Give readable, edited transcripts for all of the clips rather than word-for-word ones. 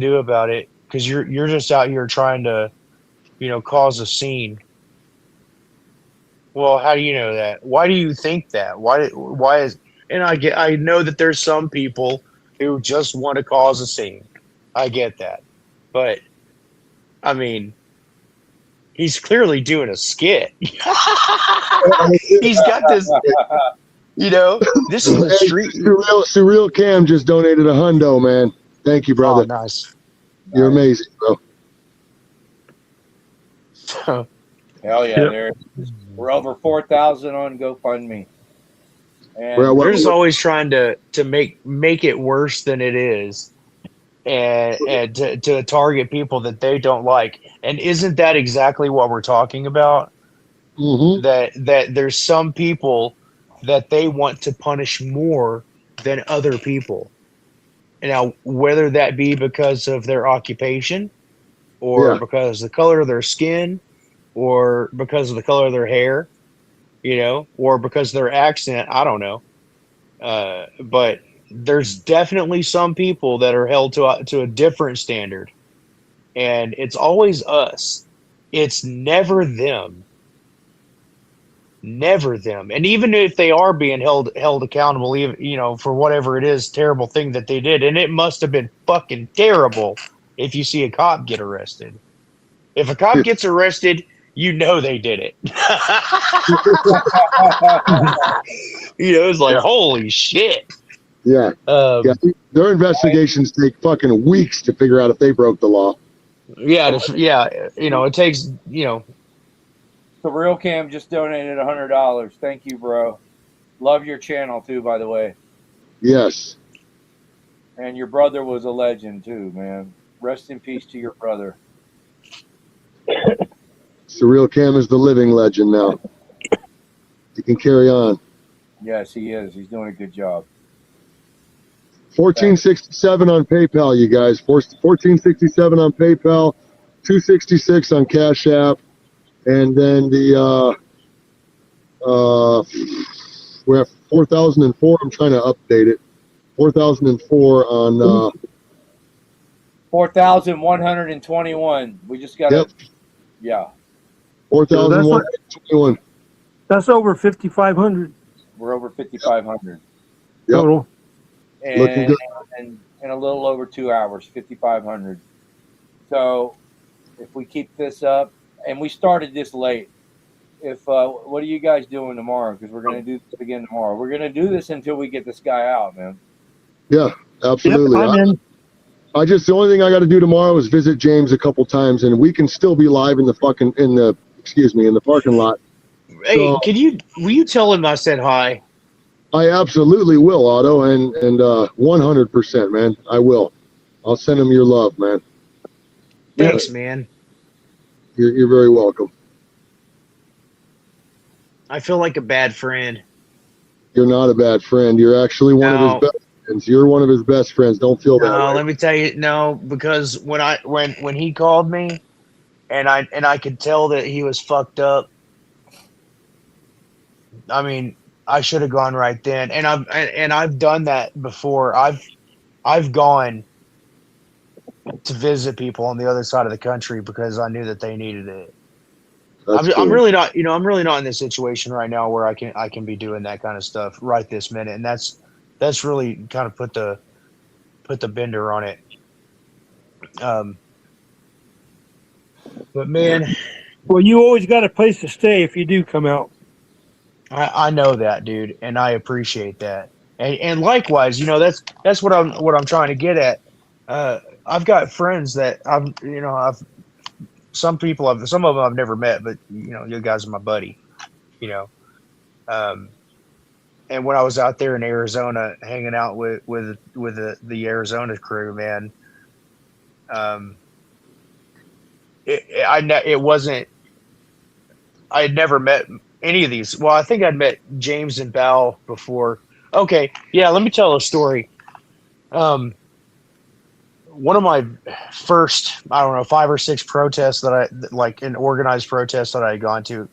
do about it because you're just out here trying to, cause a scene. Well, how do you know that? Why do you think that? Why is and I know that there's some people who just want to cause a scene. I get that. But I mean, he's clearly doing a skit. He's got this, this is a Hey, street. Surreal Cam just donated $100, man. Thank you, Oh, brother. nice. You're amazing, bro. Hell yeah, we're over 4,000 on GoFundMe. And They're just always trying to make it worse than it is, and to target people that they don't like. And isn't that exactly what we're talking about? Mm-hmm. That there's some people that they want to punish more than other people. Now, whether that be because of their occupation, or Yeah. because of the color of their skin, or because of the color of their hair, or because of their accent, I don't know. But there's definitely some people that are held to a different standard, and it's always us. It's never them. And even if they are being held accountable, even for whatever it is, terrible thing that they did, and it must have been fucking terrible. If you see a cop get arrested, if a cop gets arrested, they did it. It's like holy shit. Yeah. Yeah. Their investigations take fucking weeks to figure out if they broke the law. Yeah, it takes, The Real Cam just donated $100. Thank you, bro. Love your channel too, by the way. Yes. And your brother was a legend too, man. Rest in peace to your brother. Surreal Cam is the living legend now. He can carry on. Yes, he is. He's doing a good job. 1467 on PayPal, you guys. 1467 on PayPal, 266 on Cash App, and then we're at 4004. I'm trying to update it. 4004 on 4,121. We just got yep. Yeah. 4,121. That's over 5,500. We're over 5,500 total. And, and in a little over 2 hours, 5,500. So if we keep this up, and we started this late, what are you guys doing tomorrow? Because we're going to do this again tomorrow. We're going to do this until we get this guy out, man. Yeah, absolutely. Yep, the only thing I got to do tomorrow is visit James a couple times, and we can still be live in the parking lot. Hey, So, will you tell him I said hi? I absolutely will, Otto, and 100%, man. I will. I'll send him your love, man. Thanks, man. You're very welcome. I feel like a bad friend. You're not a bad friend. You're actually one of his best friends. You're one of his best friends. Don't feel that way. Let me tell you, no, because when he called me, and I could tell that he was fucked up. I mean, I should have gone right then, and I've done that before. I've gone to visit people on the other side of the country because I knew that they needed it. I'm really not, I'm really not in this situation right now where I can be doing that kind of stuff right this minute, and that's really kind of put the bender on it. But man, well, you always got a place to stay if you do come out. I know that, dude, and I appreciate that. And likewise, that's what I'm trying to get at. I've got friends that some of them I've never met, but you guys are my buddy, and when I was out there in Arizona hanging out with the Arizona crew, man, it wasn't. I had never met any of these. Well, I think I'd met James and Val before. Okay, yeah, let me tell a story. One of my first, I don't know, 5 or 6 protests that I like, an organized protest that I had gone to,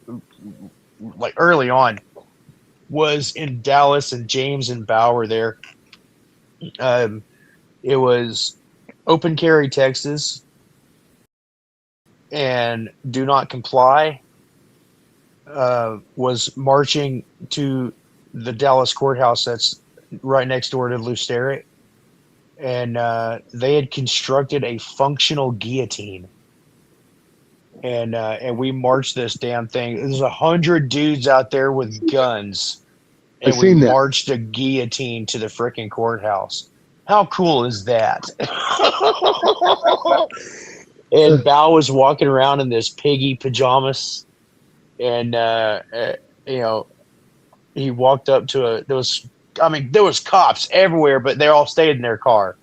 like early on, was in Dallas, and James and Val were there. It was open carry Texas and do not comply, was marching to the Dallas courthouse that's right next door to Luceric, and they had constructed a functional guillotine, and we marched this damn thing. There's 100 dudes out there with guns, and I've we seen that. marched a guillotine to the freaking courthouse. How cool is that? And Bao was walking around in this piggy pajamas, and you know, he walked up to there was cops everywhere, but they all stayed in their car.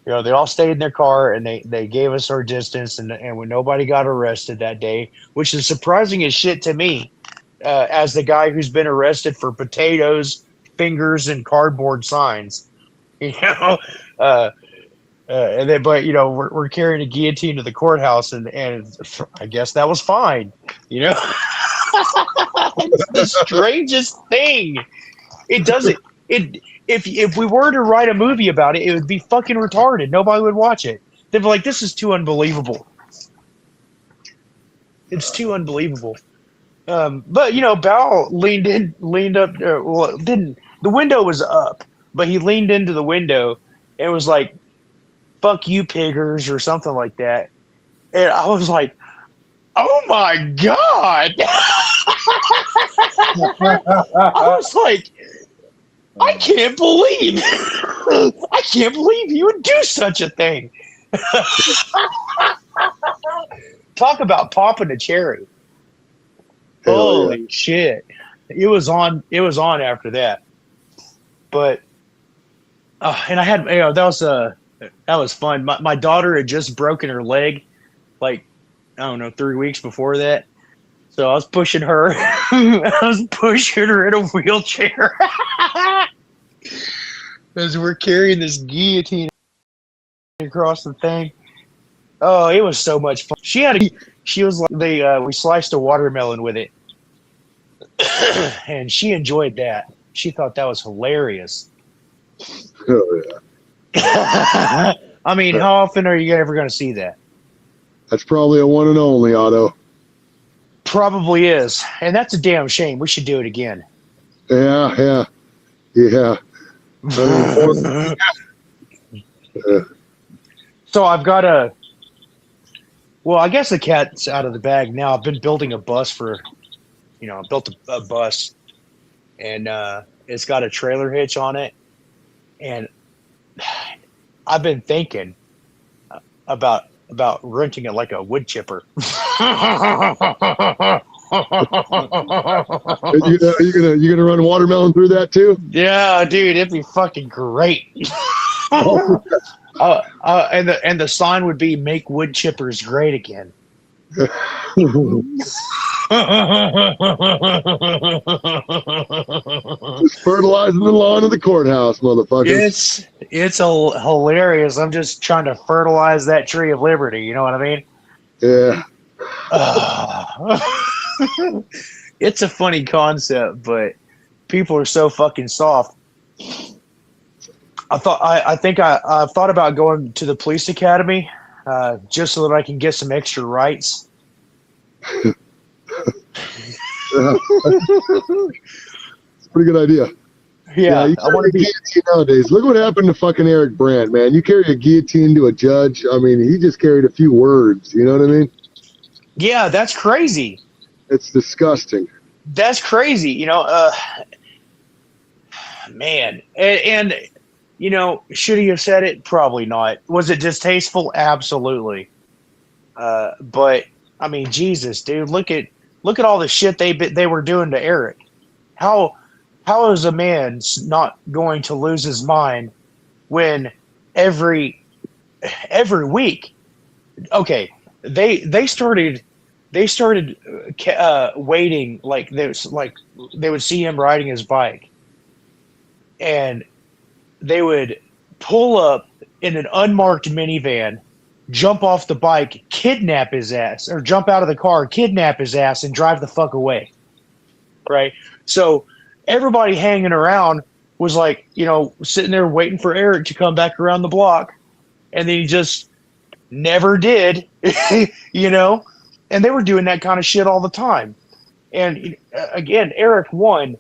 You know, they all stayed in their car, and they gave us our distance, and when nobody got arrested that day, which is surprising as shit to me, as the guy who's been arrested for potatoes, fingers, and cardboard signs. You know, and then, but you know, we're carrying a guillotine to the courthouse, and I guess that was fine. You know, it's the strangest thing. It doesn't. If we were to write a movie about it, it would be fucking retarded. Nobody would watch it. They'd be like, "This is too unbelievable." It's too unbelievable. But you know, Bao leaned up. Well, didn't the window was up, but he leaned into the window and was like, "Fuck you, piggers," or something like that. And I was like, "Oh my god!" I was like, I can't believe you would do such a thing. Talk about popping a cherry. Hell Holy shit. It was on after that. But and I had, you know, that was fun. My daughter had just broken her leg, like, I don't know, 3 weeks before that. So I was pushing her. I was pushing her in a wheelchair as we're carrying this guillotine across the thing. Oh, it was so much fun. She was like, we sliced a watermelon with it, and she enjoyed that. She thought that was hilarious. Hell yeah. I mean, how often are you ever going to see that? That's probably a one and only, Otto. Probably is, and that's a damn shame. We should do it again. Yeah. So I've got a. Well, I guess the cat's out of the bag now. I've been building a bus for, you know, I built a bus, and it's got a trailer hitch on it, and I've been thinking about renting it like a wood chipper. Are you gonna run watermelon through that too? Yeah, dude, it'd be fucking great. And the sign would be "Make wood chippers great again." Just fertilizing the lawn of the courthouse, motherfucker. It's hilarious. I'm just trying to fertilize that tree of liberty. You know what I mean? Yeah. It's a funny concept, but people are so fucking soft. I thought about going to the police academy just so that I can get some extra rights. It's a pretty good idea. Yeah, you I want to be. Guillotine nowadays. Look what happened to fucking Eric Brandt, man. You carry a guillotine to a judge. I mean, he just carried a few words. You know what I mean? Yeah, that's crazy. It's disgusting. That's crazy. You know, man, and you know, should he have said it? Probably not. Was it distasteful? Absolutely. But I mean, Jesus, dude, look at all the shit they were doing to Eric. How is a man not going to lose his mind when every week? Okay, they started waiting, like they would see him riding his bike, and they would pull up in an unmarked minivan, jump off the bike, kidnap his ass, or jump out of the car, kidnap his ass, and drive the fuck away. Right? So everybody hanging around was like, you know, sitting there waiting for Eric to come back around the block. and then he just never did, you know. And they were doing that kind of shit all the time. And again, Eric won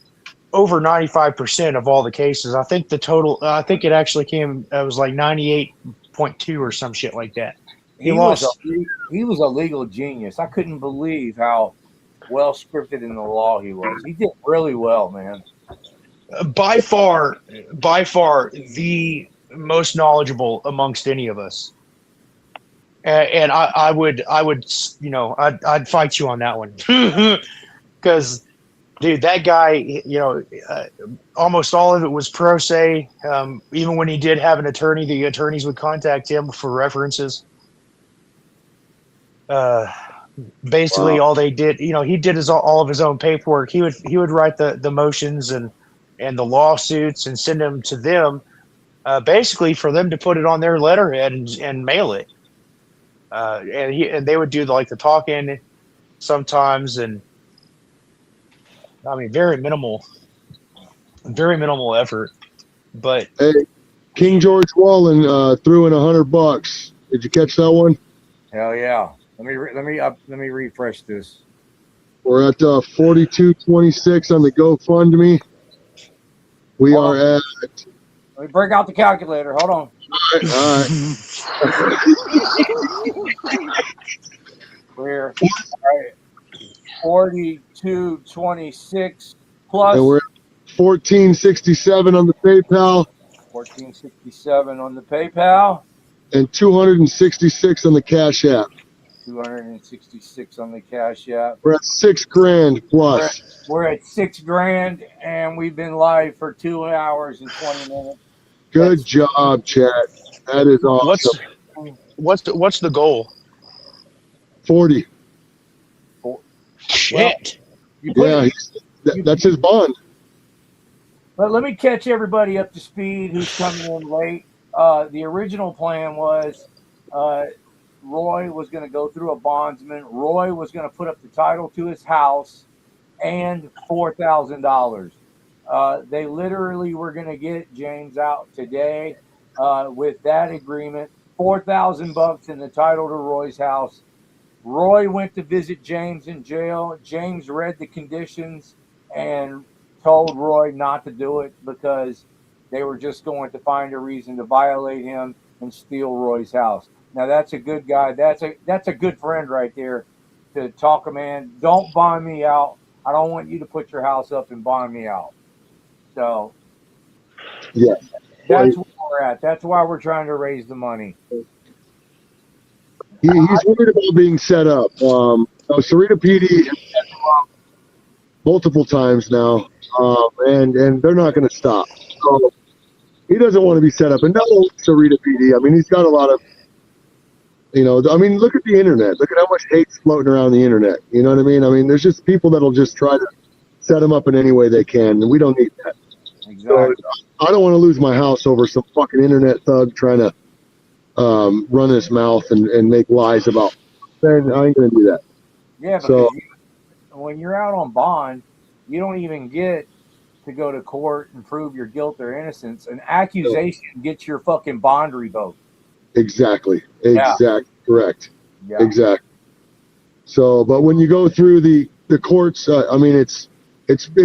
over 95% of all the cases. I think the total, I think it actually came, it was like 98.2 or some shit like that. He lost. He was a legal genius. I couldn't believe how well scripted in the law he was. He did really well, man. By far, the most knowledgeable amongst any of us. And I would, you know, I'd fight you on that one. Because, dude, that guy, you know, almost all of it was pro se. Even when he did have an attorney, the attorneys would contact him for references. Basically, all they did, you know, he did all of his own paperwork. He would write the motions and the lawsuits and send them to them, basically for them to put it on their letterhead and mail it. And they would do the talking sometimes, and I mean, very minimal effort. But Hey, King George Wallen threw in $100. Did you catch that one? Hell yeah. Let me refresh this. We're at 4226 on the GoFundMe. We are at. Let me break out the calculator. Hold on. All right. We're 4226 plus. And we're at 1467 on the PayPal. 1467 on the PayPal. And 266 on the Cash App. 266 on the Cash App. We're at $6,000 plus. We're at $6,000, and we've been live for 2 hours and 20 minutes. Good job, chat. That is awesome. What's the goal? 40. Shit. Yeah, that's his bond. But let me catch everybody up to speed who's coming in late. The original plan was Roy was going to go through a bondsman. Roy was going to put up the title to his house and $4,000. They literally were going to get James out today with that agreement. $4,000 in the title to Roy's house. Roy went to visit James in jail. James read the conditions and told Roy not to do it because they were just going to find a reason to violate him and steal Roy's house. Now that's a good guy. That's a good friend right there to talk a man. Don't bond me out. I don't want you to put your house up and bond me out. So yeah, that's where we're at. That's why we're trying to raise the money. He's worried about being set up. Sarita PD multiple times now, and they're not going to stop. So he doesn't want to be set up. And no, Sarita PD. I mean, he's got a lot of, look at the internet. Look at how much hate's floating around the internet. You know what I mean? I mean, there's just people that'll just try to set him up in any way they can, and we don't need that. Exactly. So I don't want to lose my house over some fucking internet thug trying to run his mouth and make lies about. Then I ain't gonna do that. Yeah, because when you're out on bond, you don't even get to go to court and prove your guilt or innocence. An accusation gets your fucking bond revoked. Exactly. Correct. Yeah. Exactly. So, but when you go through the courts, it's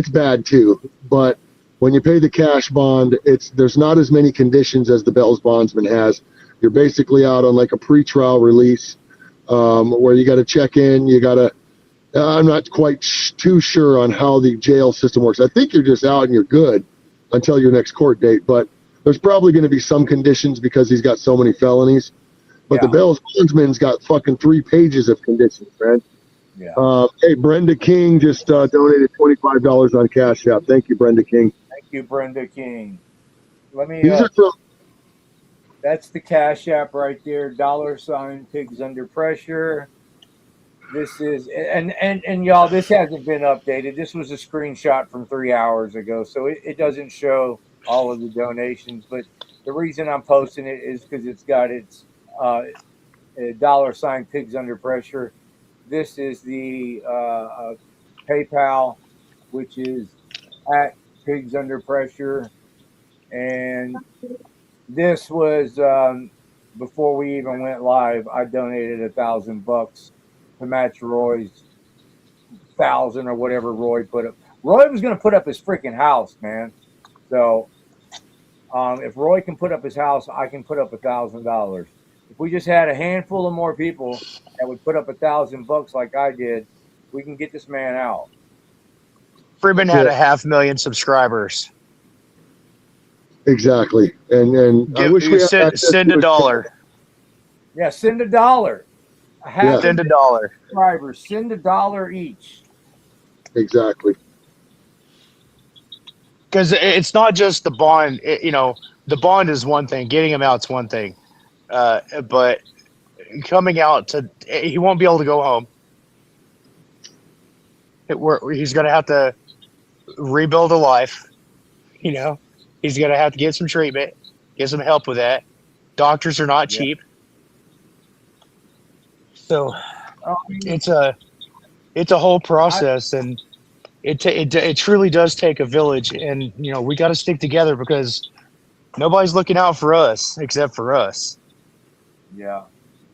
bad too. But when you pay the cash bond, there's not as many conditions as the Bell's bondsman has. You're basically out on like a pretrial release, where you got to check in. I'm not quite too sure on how the jail system works. I think you're just out and you're good until your next court date. But there's probably going to be some conditions because he's got so many felonies. But the Bell's bondsman's got fucking 3 pages of conditions, man. Yeah. Hey, Brenda King just donated $25 on Cash App. Thank you, Brenda King. Thank you, Brenda King. Let me. These are from. That's the Cash App right there. $ Pigs Under Pressure. This is and y'all, this hasn't been updated. This was a screenshot from 3 hours ago, so it doesn't show all of the donations. But the reason I'm posting it is because it's got its $ Pigs Under Pressure. This is the PayPal, which is at Pigs Under Pressure, and this was before we even went live, I donated $1,000 to match Roy's 1,000 or whatever Roy put up. Roy was going to put up his freaking house, man. So if Roy can put up his house, I can put up $1,000. If we just had a handful of more people that would put up $1,000 like I did, we can get this man out. Freeman had 500,000 subscribers. Exactly. And I wish we had send a dollar. Yeah, send a dollar. Send a dollar. Subscribers, send a dollar each. Exactly. Because it's not just the bond. The bond is one thing. Getting him out's one thing. But coming out he won't be able to go home. He's going to have to rebuild a life. He's going to have to get some treatment, get some help with that. Doctors are not cheap. So it's a whole process, and it truly does take a village, and we got to stick together because nobody's looking out for us except for us. Yeah.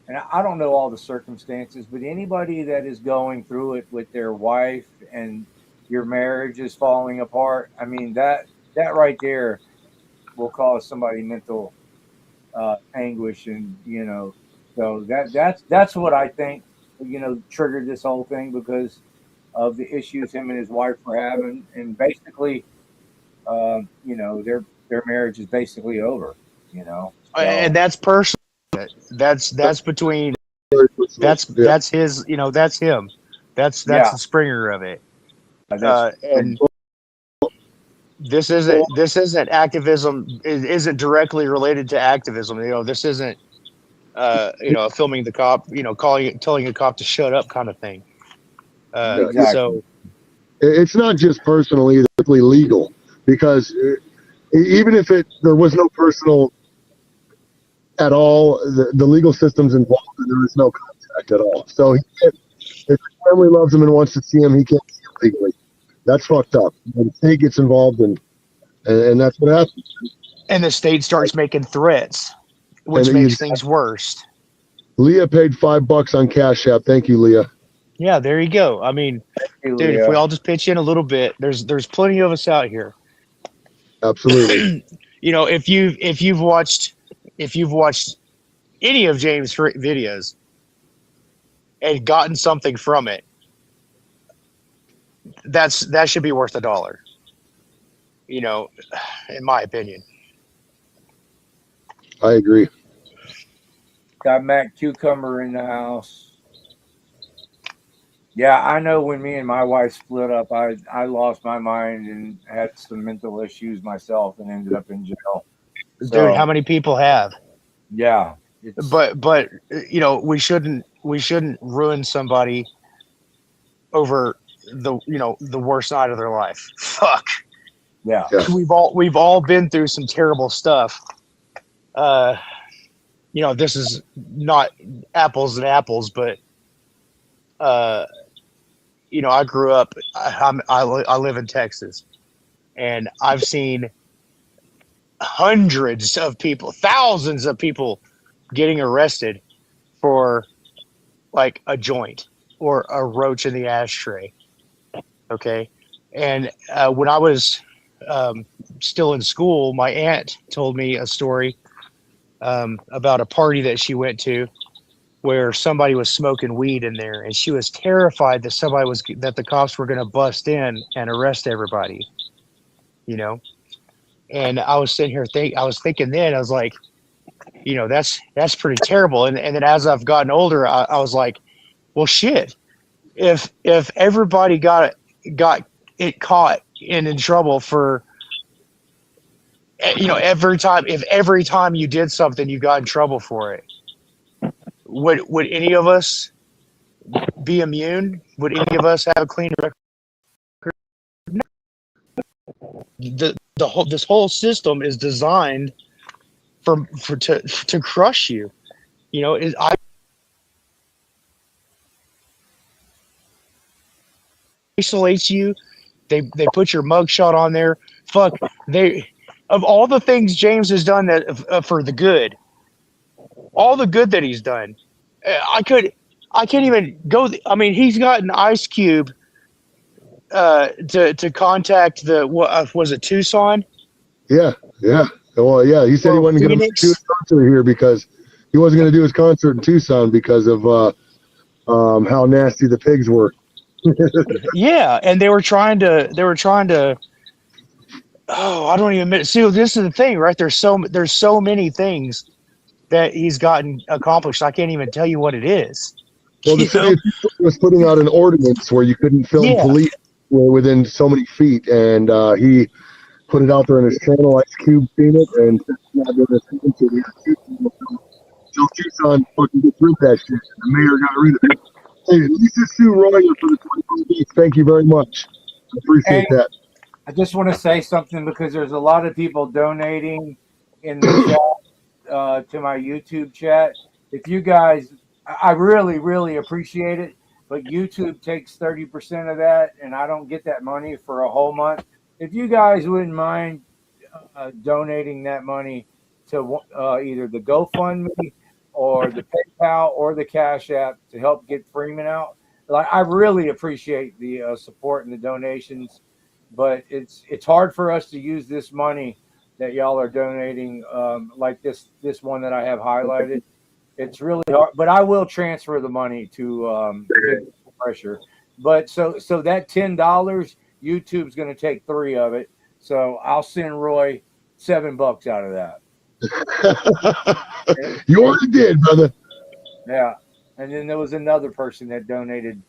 And I don't know all the circumstances, but anybody that is going through it with their wife and your marriage is falling apart, I mean, that right there will cause somebody mental anguish, and so that's what I think triggered this whole thing, because of the issues him and his wife were having, and basically their marriage is basically over. So, and that's personal. That's between that's his that's him. That's the Springer of it. And this isn't activism. It isn't directly related to activism. This isn't filming the cop, telling a cop to shut up kind of thing. Exactly. So it's not just personal either, it's legal, because even if there was no personal at all, the legal system's involved, and there is no contact at all. So if his family loves him and wants to see him, he can't see him legally. That's fucked up. The state gets involved, and that's what happens. And the state starts making threats, which makes things worse. Leah paid $5 on Cash App. Thank you, Leah. Yeah, there you go. I mean, dude, if we all just pitch in a little bit, there's plenty of us out here. Absolutely. If you've watched any of James' videos and gotten something from it, that should be worth $1. In my opinion. I agree. Got Mac Cucumber in the house. Yeah, I know when me and my wife split up, I lost my mind and had some mental issues myself and ended up in jail. Dude, how many people have? Yeah. But we shouldn't ruin somebody over the worst night of their life. Fuck. Yeah. We've all been through some terrible stuff. This is not apples and apples, but I grew up. I live in Texas, and I've seen hundreds of people, thousands of people getting arrested for like a joint or a roach in the ashtray. Okay, and when I was still in school, my aunt told me a story about a party that she went to where somebody was smoking weed in there, and she was terrified that the cops were going to bust in and arrest everybody, and I was sitting here I was thinking then, I was like, that's pretty terrible. And then as I've gotten older, I was like, well, shit, if everybody got it caught and in trouble for, every time you did something, you got in trouble for it, would any of us be immune? Would any of us have a clean record? This whole system is designed to crush you. Isolates you. They put your mugshot on there. Fuck. Of all the things James has done that for the good, all the good that he's done. I can't even go. I mean, he's gotten Ice Cube to contact the what was it, Tucson Yeah, yeah. Well, yeah. He said he or wasn't going to do his Phoenix? concert here because he wasn't going to do his concert in Tucson because of how nasty the pigs were. Yeah, and they were trying to. Oh, I don't even see. This is the thing, right? There's so many things that he's gotten accomplished. I can't even tell you what it is. Well, the You city know? of Tucson was putting out an ordinance where you couldn't film Yeah, police within so many feet, and he put it out there in his channel. Ice Cube seen it, and said he's not doing his concert here in Tucson until Tucson fucking gets rid of that shit. And the mayor got rid of it. Hey, Lisa Sue Royer for the 25 days. Thank you very much. I appreciate Hey, that. I just want to say something because there's a lot of people donating in the chat to my YouTube chat. If you guys, I really, really appreciate it, but YouTube takes 30% of that, and I don't get that money for a whole month. If you guys wouldn't mind donating that money to either the GoFundMe or the PayPal or the Cash App to help get Freeman out, like I really appreciate the support and the donations, but it's hard for us to use this money that y'all are donating, like this one that I have highlighted. It's really hard, but I will transfer the money to pressure. But so that $10, YouTube's going to take 3 of it. So I'll send Roy $7 out of that. You already did, brother. Yeah, and then there was another person that donated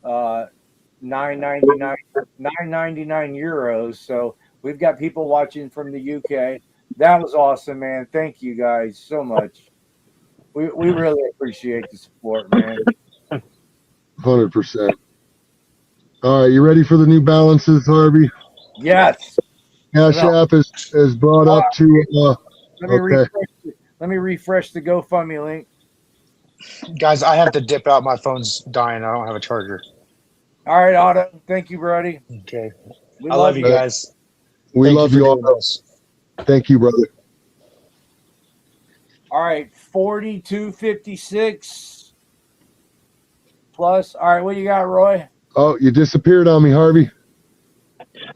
9.99 euros. So we've got people watching from the UK. That was awesome, man. Thank you guys so much. We really appreciate the support, man. 100%. All right, you ready for the new balances, Harvey? Yes. Cash App is brought up to. Let me Okay. let me refresh the GoFundMe link. guys, I have to dip out. My phone's dying. I don't have a charger. All right, Otto. Thank you, Brody. Okay, We I love you you. guys. We Thank love you you for all. doing this. Thank you, brother. All right, 42.56 plus. All right, what you got, Roy? Oh, you disappeared on me, Harvey.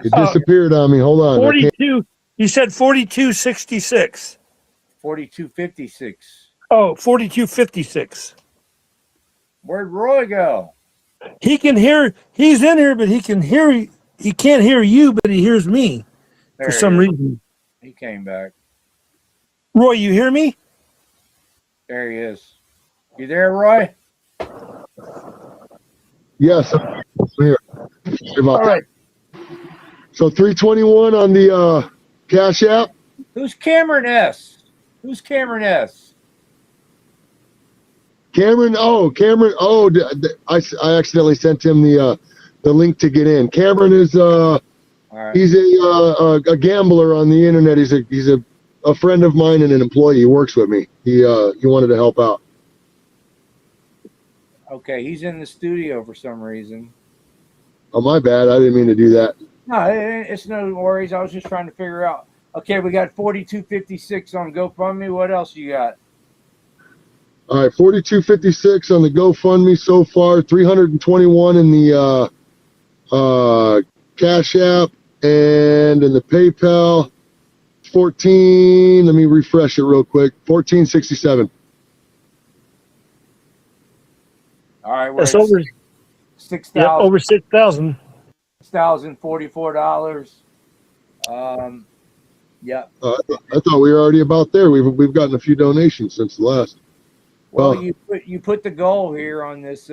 You disappeared on me. Hold on. I can't. 42. You said 42.66. 42.56. Oh, 42.56. Where'd Roy go? He can hear. He's in here, but he can hear. He can't hear you, but he hears me for There he some is. reason. He came back. Roy, you hear me? There he is. You there, Roy? Yes, I'm here. Sorry about All that. right. So 321 on the Cash App. Who's Cameron S? Who's Cameron S? Cameron. Oh, Cameron. Oh, I accidentally sent him the link to get in. Cameron is All right. he's a gambler on the internet. He's a friend of mine and an employee. He works with me. He wanted to help out. Okay, he's in the studio for some reason. Oh, my bad. I didn't mean to do that. No, it's no worries. I was just trying to figure out. Okay, we got 42.56 on GoFundMe. What else you got? All right, 42.56 on the GoFundMe so far. 321 in the Cash App and in the PayPal. 14. Let me refresh it real quick. 14.67. All right, we're That's at over. $6,000. Yep, over 6,000. $6,044. Yeah. I thought we were already about there. We've gotten a few donations since the last. Well, Oh. you put the goal here on this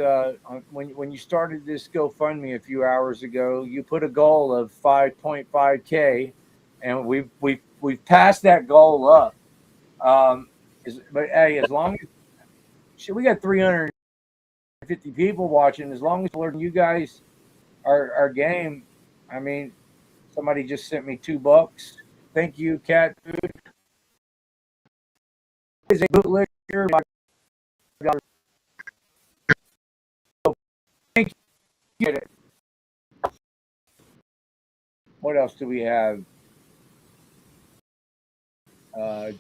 when you started this GoFundMe a few hours ago. You put a goal of 5.5K, and we've passed that goal up. But hey, as long as we got 350 people watching, as long as you guys are game. I mean, somebody just sent me $2. Thank you, Cat Food. Is a bootlegger. Thank you. Get it. What else do we have?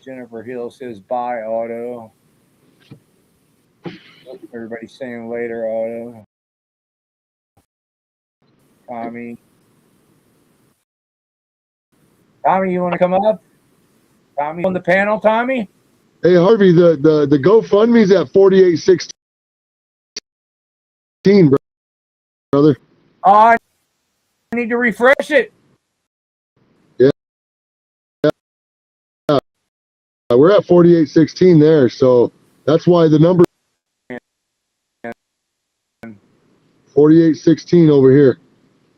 Jennifer Hill says buy auto. Everybody's saying later, Auto. Tommy, you want to come up? Tommy on the panel, Tommy? Hey, Harvey, the GoFundMe's at 4816, brother. Oh, I need to refresh it. Yeah. We're at 4816 there, so that's why the number 4816 over here.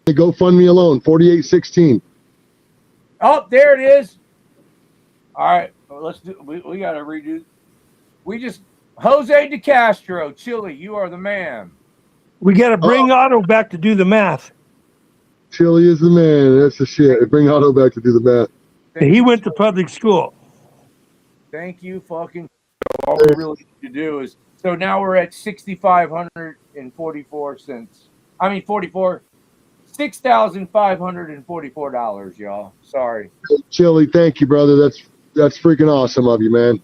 Hey, GoFundMe alone, 4816. Oh, there it is. All right, well, let's do. We got to redo. Jose De Castro, Chili, you are the man. We got to bring Otto back to do the math. Chili is the man. That's the shit. Bring Otto back to do the math. He went to public school. Thank you, fucking. All we really need to do is so now we're at $6,544. I mean, $6,544, y'all. Sorry. Chili, thank you, brother. That's freaking awesome of you, man.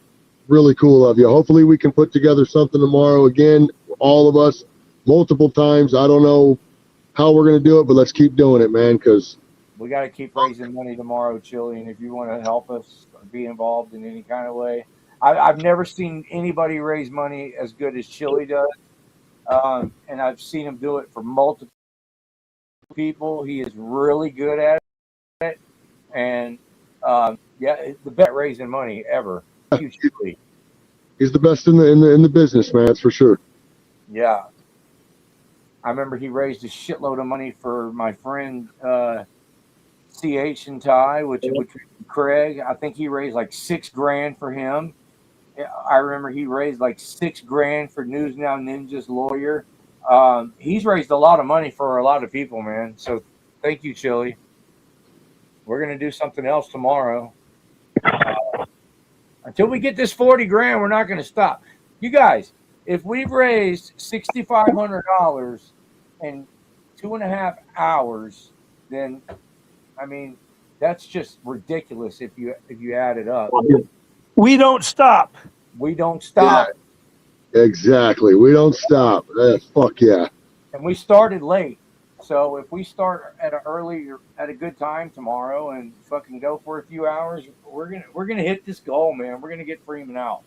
Really cool of you. Hopefully we can put together something tomorrow again, all of us, multiple times. I don't know how we're going to do it, but let's keep doing it, man, because we got to keep raising money tomorrow, Chili. And if you want to help us be involved in any kind of way, I've never seen anybody raise money as good as Chili does. And I've seen him do it for multiple people. He is really good at it. And yeah, the best raising money ever. Huge Chili. He's the best in the business, man. That's for sure. Yeah. I remember he raised a shitload of money for my friend CH and Ty, which Craig. I think he raised like $6,000 for him. I remember he raised like $6,000 for News Now Ninja's lawyer. He's raised a lot of money for a lot of people, man. So thank you, Chili. We're gonna do something else tomorrow. Until we get this $40,000, we're not gonna stop. You guys, if we've raised $6,500 in 2.5 hours, then I mean that's just ridiculous if you add it up. We don't stop. We don't stop. Yeah, exactly. We don't stop. Fuck yeah. And we started late. So if we start at a good time tomorrow and fucking go for a few hours, we're gonna hit this goal, man. We're gonna get Freeman out.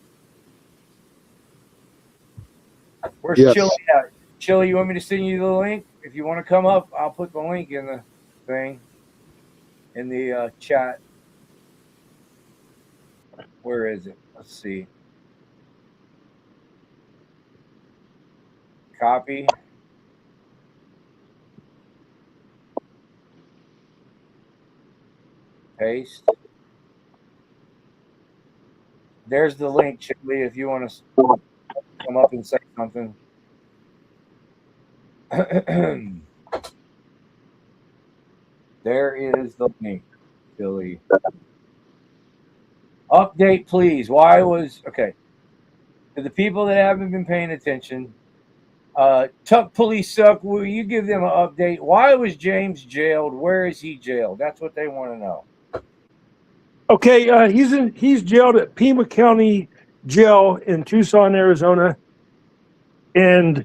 Where's Chili at? Chili, you want me to send you the link? If you want to come up, I'll put the link in the thing, in the chat. Where is it? Let's see. Copy. Paste. There's the link, Chili, if you want to come up and say something. There is the link, Chili. Update, please. Okay. To the people that haven't been paying attention, Tuck Police Suck, will you give them an update? Why was James jailed? Where is he jailed? That's what they want to know. Okay, he's jailed at Pima County Jail in Tucson, Arizona, and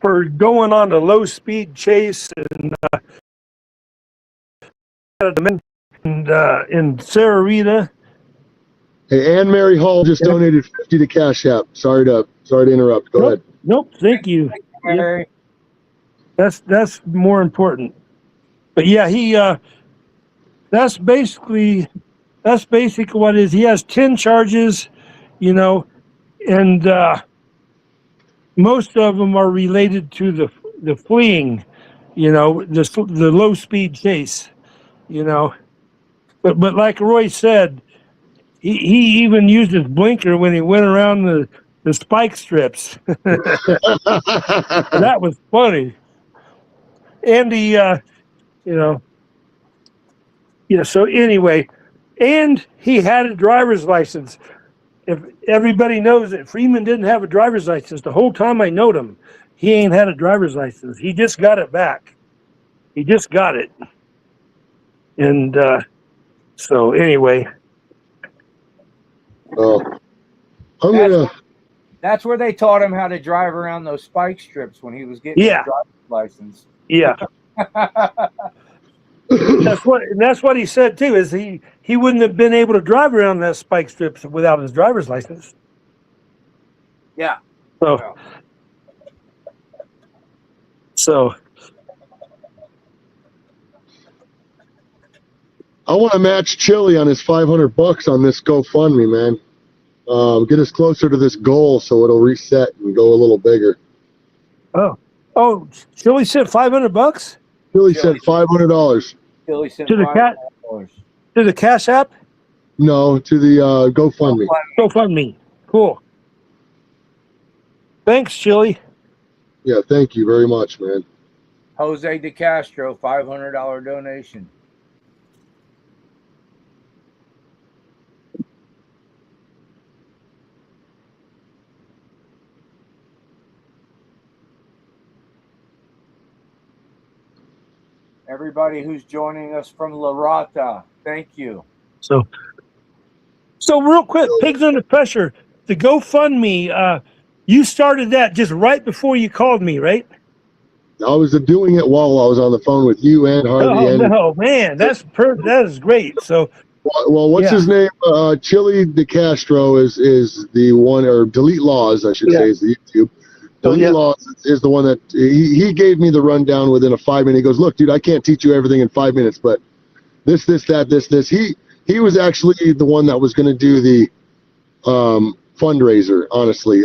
for going on a low-speed chase and in Sarah Rita. Hey, Ann Mary Hall just donated 50 to Cash App. Sorry to interrupt. Go ahead. Nope, thank you. Mary. That's more important. But yeah, he that's basically what it is. He has 10 charges, and most of them are related to the fleeing, the low speed chase, But like Roy said, he even used his blinker when he went around the spike strips. That was funny. And he, so anyway, and he had a driver's license. If everybody knows that Freeman didn't have a driver's license the whole time I knowed him, he ain't had a driver's license. He just got it back. He just got it. And so anyway. Oh, That's where they taught him how to drive around those spike strips when he was getting his driver's license. Yeah. That's what he said too, is he wouldn't have been able to drive around that spike strips without his driver's license. Yeah. So I want to match Chili on his $500 on this GoFundMe, man. Get us closer to this goal so it'll reset and go a little bigger. Oh, Chili sent $500. Chili sent $500. Chili sent To the $500. To the Cash App? No, to the GoFundMe. GoFundMe. Cool. Thanks, Chili. Yeah, thank you very much, man. Jose De Castro, $500 donation. Everybody who's joining us from La Rata, thank you. So real quick, Pigs Under Pressure, the GoFundMe, you started that just right before you called me, right? I was doing it while I was on the phone with you and Harvey. Oh, no, man, that is great. So, well, what's his name? Chili De Castro is the one, or Delete Laws, I should say, is the YouTube. Delete Laws is the one that he gave me the rundown within a 5 minute. He goes, look, dude, I can't teach you everything in 5 minutes, but this, that. He was actually the one that was going to do the fundraiser, honestly.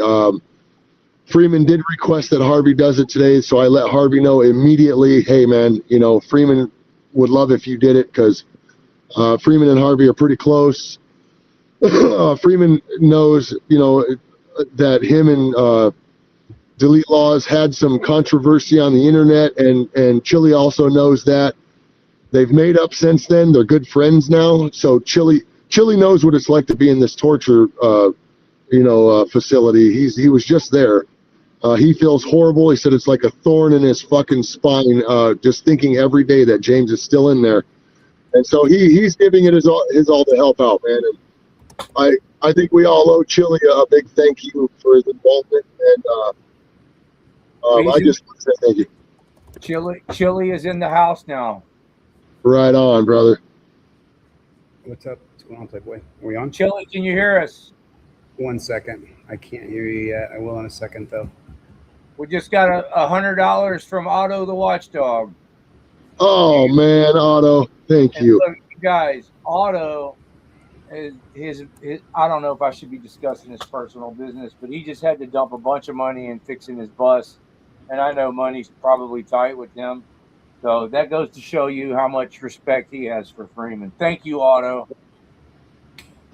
Freeman did request that Harvey does it today, so I let Harvey know immediately, hey, man, Freeman would love if you did it, because Freeman and Harvey are pretty close. Freeman knows, that him and Delete Laws had some controversy on the internet, and Chili also knows that. They've made up since then. They're good friends now. So Chili knows what it's like to be in this torture, facility. He was just there. He feels horrible. He said it's like a thorn in his fucking spine, just thinking every day that James is still in there. And so he's giving it his all to help out, man. And I think we all owe Chili a big thank you for his involvement. And I just want to say thank you. Chili is in the house now. Right on, brother. What's up? What's going on, Playboy? Are we on? Chili, can you hear us? 1 second. I can't hear you yet. I will in a second, though. We just got $100 from Otto the Watchdog. Oh, man, Otto. Thank you. Look, you guys, Otto, his I don't know if I should be discussing his personal business, but he just had to dump a bunch of money in fixing his bus. And I know money's probably tight with him. So that goes to show you how much respect he has for Freeman. Thank you, Otto.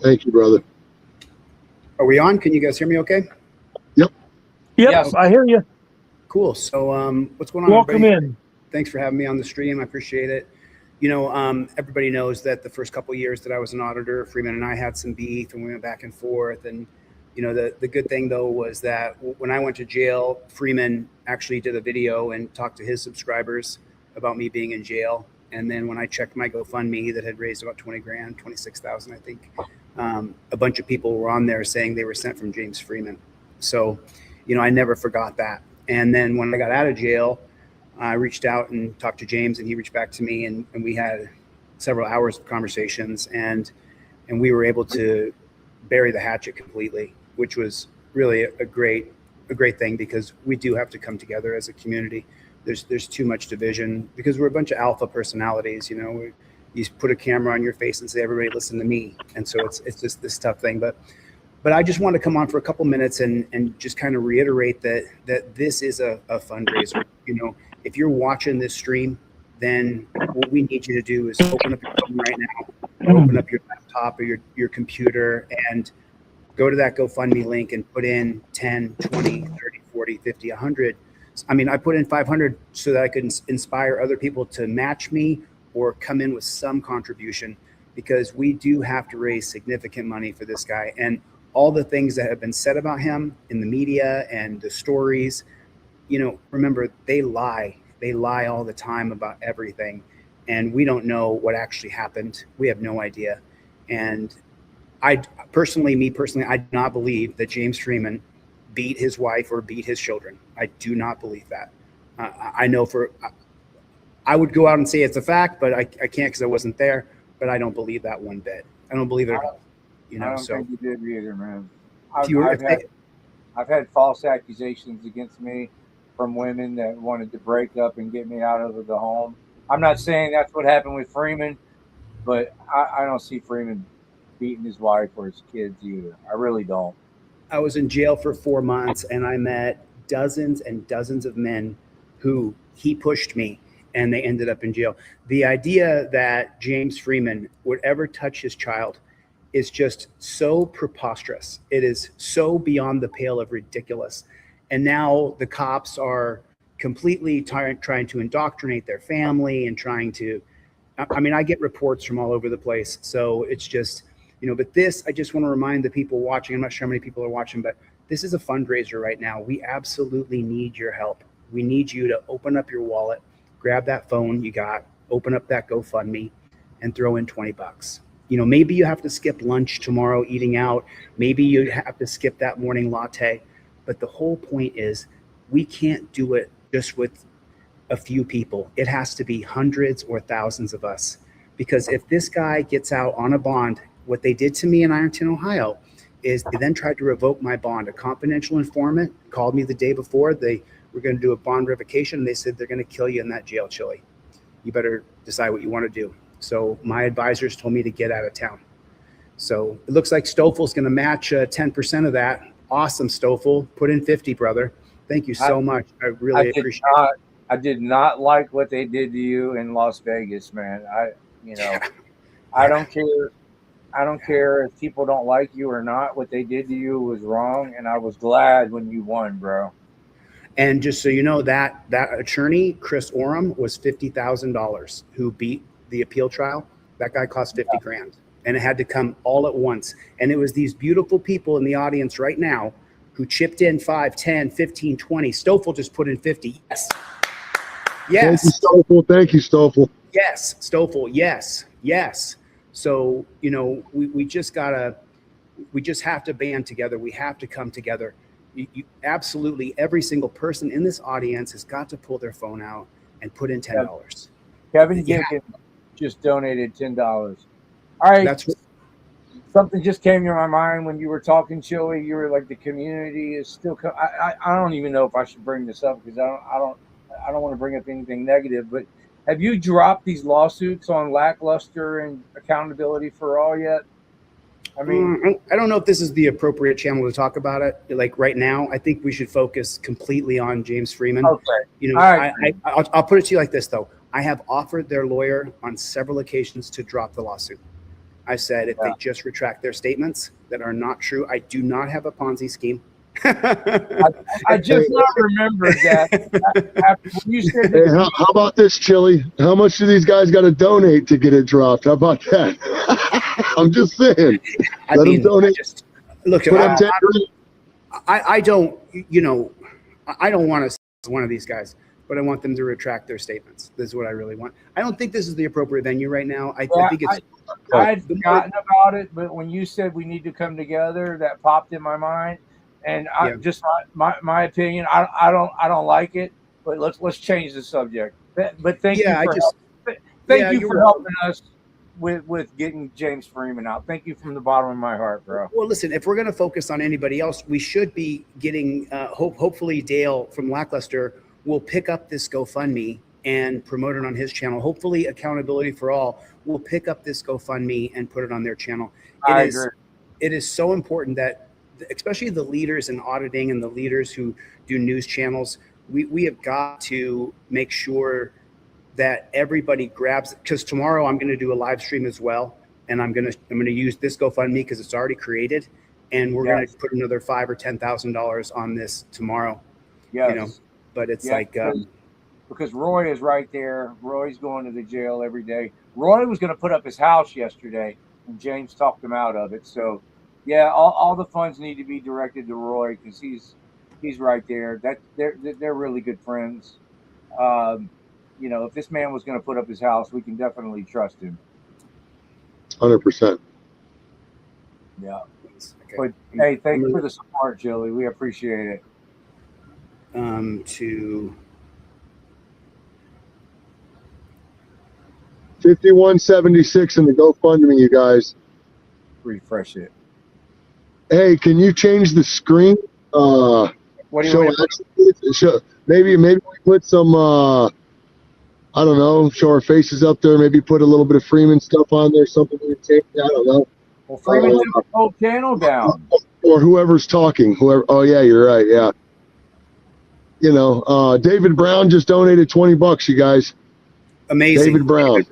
Thank you, brother. Are we on? Can you guys hear me okay? Yep. Yes. I hear you. Cool. So what's going on, Welcome everybody? in. Thanks for having me on the stream. I appreciate it. Everybody knows that the first couple of years that I was an auditor, Freeman and I had some beef and we went back and forth. And, the good thing, though, was that when I went to jail, Freeman actually did a video and talked to his subscribers about me being in jail. And then when I checked my GoFundMe that had raised about 20 grand, 26,000, I think, a bunch of people were on there saying they were sent from James Freeman. So, I never forgot that. And then when I got out of jail, I reached out and talked to James, and he reached back to me, and we had several hours of conversations, and we were able to bury the hatchet completely, which was really a great thing, because we do have to come together as a community. There's too much division because we're a bunch of alpha personalities. You put a camera on your face and say, everybody listen to me. And so it's just this tough thing. But I just want to come on for a couple minutes and just kind of reiterate that this is a fundraiser. If you're watching this stream, then what we need you to do is open up your phone right now, open up your laptop or your computer, and go to that GoFundMe link and put in 10, 20, 30, 40, 50, 100. I mean, I put in 500 so that I could inspire other people to match me or come in with some contribution, because we do have to raise significant money for this guy. And all the things that have been said about him in the media and the stories, remember, they lie. They lie all the time about everything. And we don't know what actually happened. We have no idea. And me personally, I do not believe that James Freeman beat his wife or beat his children. I do not believe that. I know I would go out and say it's a fact, but I can't because I wasn't there. But I don't believe that one bit. I don't believe it at all. You know, I don't so think you did either, man. I've had false accusations against me from women that wanted to break up and get me out of the home. I'm not saying that's what happened with Freeman, but I don't see Freeman beating his wife or his kids either. I really don't. I was in jail for 4 months and I met dozens and dozens of men who he pushed me and they ended up in jail. The idea that James Freeman would ever touch his child is just so preposterous. It is so beyond the pale of ridiculous. And now the cops are completely trying to indoctrinate their family and trying to, I mean, I get reports from all over the place. So it's just, you know, but this, I just want to remind the people watching, I'm not sure how many people are watching, but this is a fundraiser right now. We absolutely need your help. We need you to open up your wallet, grab that phone you got, open up that GoFundMe and throw in 20 bucks. You know, maybe you have to skip lunch tomorrow eating out. Maybe you have to skip that morning latte. But the whole point is we can't do it just with a few people. It has to be hundreds or thousands of us. Because if this guy gets out on a bond, what they did to me in Ironton, Ohio, is they then tried to revoke my bond. A confidential informant called me the day before. They were going to do a bond revocation. And they said they're going to kill you in that jail, Chili. You better decide what you want to do. So my advisors told me to get out of town. So it looks like Stoffel's going to match 10% of that. Awesome, Stoffel. Put in 50, brother. Thank you so much. I really appreciate it. I did not like what they did to you in Las Vegas, man. I don't care. I don't care if people don't like you or not. What they did to you was wrong, and I was glad when you won, bro. And just so you know, that attorney, Chris Oram, was $50,000 who beat the appeal trial. That guy cost 50 grand. And it had to come all at once. And it was these beautiful people in the audience right now who chipped in 5, 10, 15, 20. Stoffel just put in 50. Yes. Yes. Thank you, Stoffel. Thank you, Stoffel. Yes, Stoffel. Yes. Yes. So, you know, we just have to band together. We have to come together. You absolutely, every single person in this audience has got to pull their phone out and put in $10. Kevin Gibson just donated $10. All right. Something just came to my mind when you were talking, Chili. You were like, the community is still. I don't even know if I should bring this up because I don't want to bring up anything negative. But have you dropped these lawsuits on Lackluster and Accountability for All yet? I mean, I don't know if this is the appropriate channel to talk about it. Like right now, I think we should focus completely on James Freeman. Okay. You know, right. I'll put it to you like this though. I have offered their lawyer on several occasions to drop the lawsuit. I said if they just retract their statements that are not true, I do not have a Ponzi scheme. I just not remembered that after you said Hey, how about this, Chili? How much do these guys got to donate to get it dropped? How about that? I'm just saying. Let them donate. I don't, you know, I don't want to be one of these guys, but I want them to retract their statements. This is what I really want. I don't think this is the appropriate venue right now. I think it's. I'd forgotten about it, but when you said we need to come together, that popped in my mind. And just my opinion, I don't like it. But let's change the subject. But thank you for helping us with getting James Freeman out. Thank you from the bottom of my heart, bro. Well, listen, if we're going to focus on anybody else, we should be getting hopefully Dale from Lackluster will pick up this GoFundMe and promote it on his channel. Hopefully Accountability for All will pick up this GoFundMe and put it on their channel. I agree. It is so important that, especially the leaders in auditing and the leaders who do news channels, we have got to make sure that everybody grabs, because tomorrow I'm going to do a live stream as well. And I'm going to use this GoFundMe because it's already created. And we're going to put another $5,000 or $10,000 on this tomorrow. Yes. You know, but it's because Roy is right there. Roy's going to the jail every day. Roy was going to put up his house yesterday, and James talked him out of it. So, yeah, all the funds need to be directed to Roy because he's right there. That they're really good friends. You know, if this man was going to put up his house, we can definitely trust him. 100%. Yeah. Okay. But hey, thanks for the support, Julie. We appreciate it. To 5176 in the GoFundMe, you guys. Refresh it. Hey, can you change the screen? What do you want? Maybe we put some I don't know, show our faces up there, maybe put a little bit of Freeman stuff on there, something we change. I don't know. Well, Freeman took the whole channel down. Or whoever's talking. Oh yeah, you're right. Yeah. You know, David Brown just donated $20, you guys. amazing. David Brown.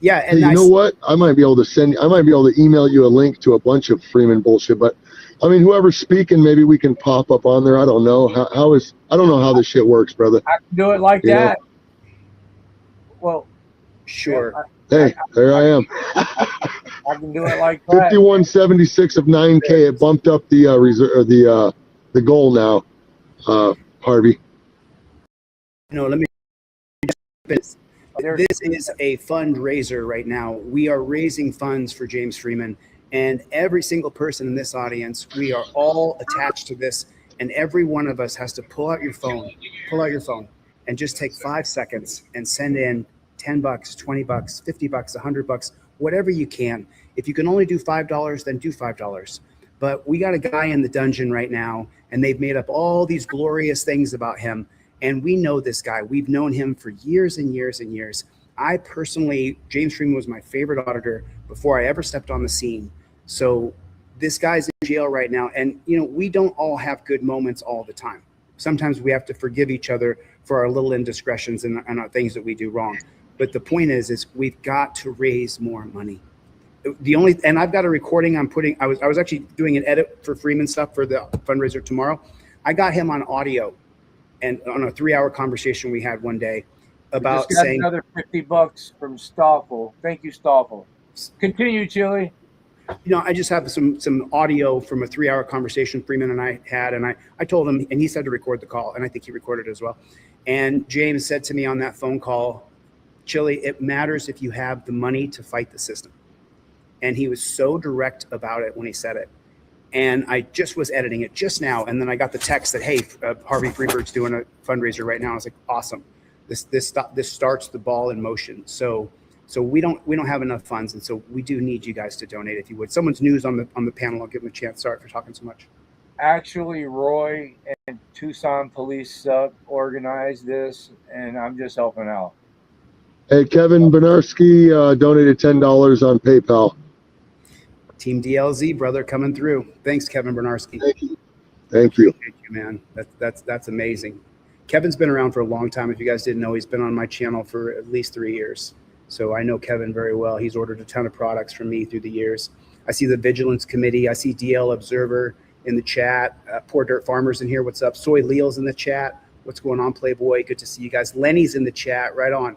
Yeah, and hey, you know what? I might be able to email you a link to a bunch of Freeman bullshit, but I mean, whoever's speaking, maybe we can pop up on there. I don't know. I don't know how this shit works, brother. I can do it like that. Know? Well, sure. Hey, there I am. I can do it like that. 5176 of 9K. It bumped up the reserve, the goal now. Harvey. No, let me. This is a fundraiser right now. We are raising funds for James Freeman, and every single person in this audience, we are all attached to this, and every one of us has to pull out your phone, and just take 5 seconds and send in $10, $20, $50, $100, whatever you can. If you can only do $5, then do $5. But we got a guy in the dungeon right now, and they've made up all these glorious things about him. And we know this guy. We've known him for years and years and years. I personally, James Freeman was my favorite auditor before I ever stepped on the scene. So this guy's in jail right now. And, you know, we don't all have good moments all the time. Sometimes we have to forgive each other for our little indiscretions and our things that we do wrong. But the point is we've got to raise more money. And I've got a recording I'm putting. I was actually doing an edit for Freeman stuff for the fundraiser tomorrow. I got him on audio and on a 3-hour conversation we had one day about just got saying another $50 from Stoffel. Thank you, Stoffel. Continue, Chili. You know, I just have some audio from a 3-hour conversation Freeman and I had, and I told him, and he said to record the call, and I think he recorded it as well. And James said to me on that phone call, Chili, it matters if you have the money to fight the system. And he was so direct about it when he said it. And I just was editing it just now, and then I got the text that, hey, Harvey Freeberg's doing a fundraiser right now. I was like, awesome. This starts the ball in motion. So we don't have enough funds, and so we do need you guys to donate if you would. Someone's news on the panel. I'll give them a chance. Sorry for talking so much. Actually, Roy and Tucson Police organized this, and I'm just helping out. Hey, Kevin Benarski donated $10 on PayPal. Team DLZ, brother, coming through. Thanks, Kevin Bernarski. Thank you, man. That's amazing. Kevin's been around for a long time. If you guys didn't know, he's been on my channel for at least 3 years. So I know Kevin very well. He's ordered a ton of products from me through the years. I see the Vigilance Committee. I see DL Observer in the chat. Poor Dirt Farmers in here. What's up? Soy Leal's in the chat. What's going on, Playboy? Good to see you guys. Lenny's in the chat. Right on.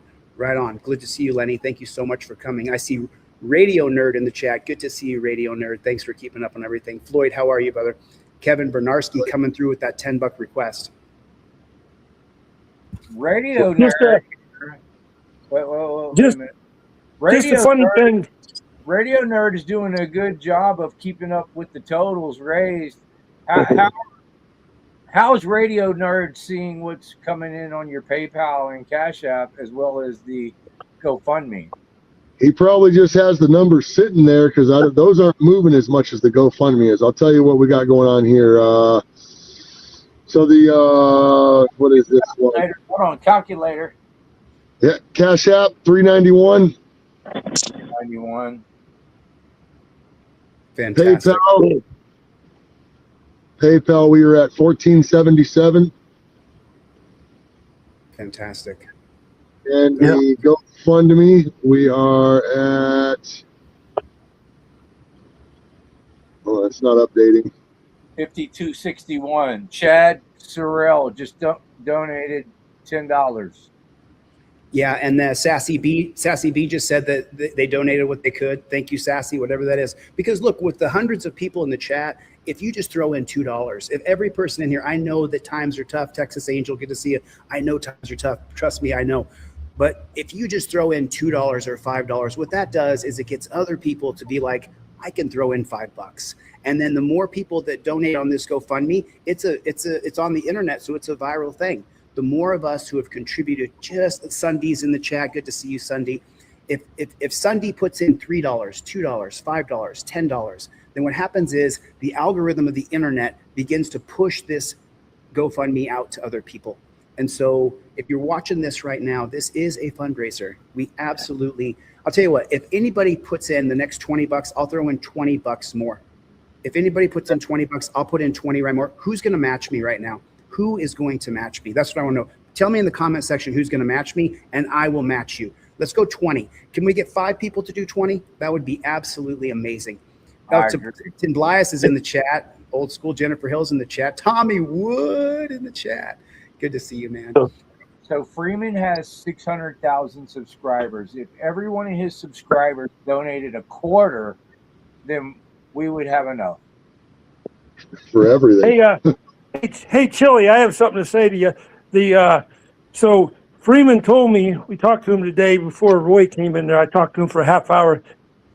Good to see you, Lenny. Thank you so much for coming. I see Radio Nerd in the chat. Good to see you, Radio Nerd. Thanks for keeping up on everything. Floyd, how are you, brother? Kevin Bernarski coming through with that $10 request. Radio Nerd. Wait a minute. Just a funny thing. Radio Nerd is doing a good job of keeping up with the totals raised. How's Radio Nerd seeing what's coming in on your PayPal and Cash App as well as the GoFundMe? He probably just has the numbers sitting there because those aren't moving as much as the GoFundMe is. I'll tell you what we got going on here. So the what is this one? Hold on, calculator. Yeah, Cash App 391. 91. Fantastic. PayPal, we were at 1477. Fantastic. And the GoFundMe, we are at. Oh, it's not updating. 5261. Chad Sorrell just donated $10. Yeah, and Sassy B just said that they donated what they could. Thank you, Sassy, whatever that is. Because look, with the hundreds of people in the chat, if you just throw in $2, if every person in here, I know that times are tough. Texas Angel, good to see you. I know times are tough. Trust me, I know. But if you just throw in $2 or $5, what that does is it gets other people to be like, I can throw in $5. And then the more people that donate on this GoFundMe, it's on the internet, so it's a viral thing. The more of us who have contributed, just Sunday's in the chat. Good to see you, Sunday. If Sunday puts in $3, $2, $5, $10, then what happens is the algorithm of the internet begins to push this GoFundMe out to other people. And so if you're watching this right now, this is a fundraiser. We absolutely, I'll tell you what, if anybody puts in the next 20 bucks, I'll throw in 20 bucks more. If anybody puts in 20 bucks, I'll put in 20 right more. Who's going to match me right now? Who is going to match me? That's what I want to know. Tell me in the comment section who's going to match me, and I will match you. Let's go 20. Can we get 5 people to do 20? That would be absolutely amazing. Tim Blias is in the chat. Old school Jennifer Hill's in the chat. Tommy Wood in the chat. Good to see you, man. So Freeman has 600,000 subscribers. If every one of his subscribers donated a quarter, then we would have enough for everything. Hey, Chili, I have something to say to you. So Freeman told me, we talked to him today before Roy came in there. I talked to him for a half hour.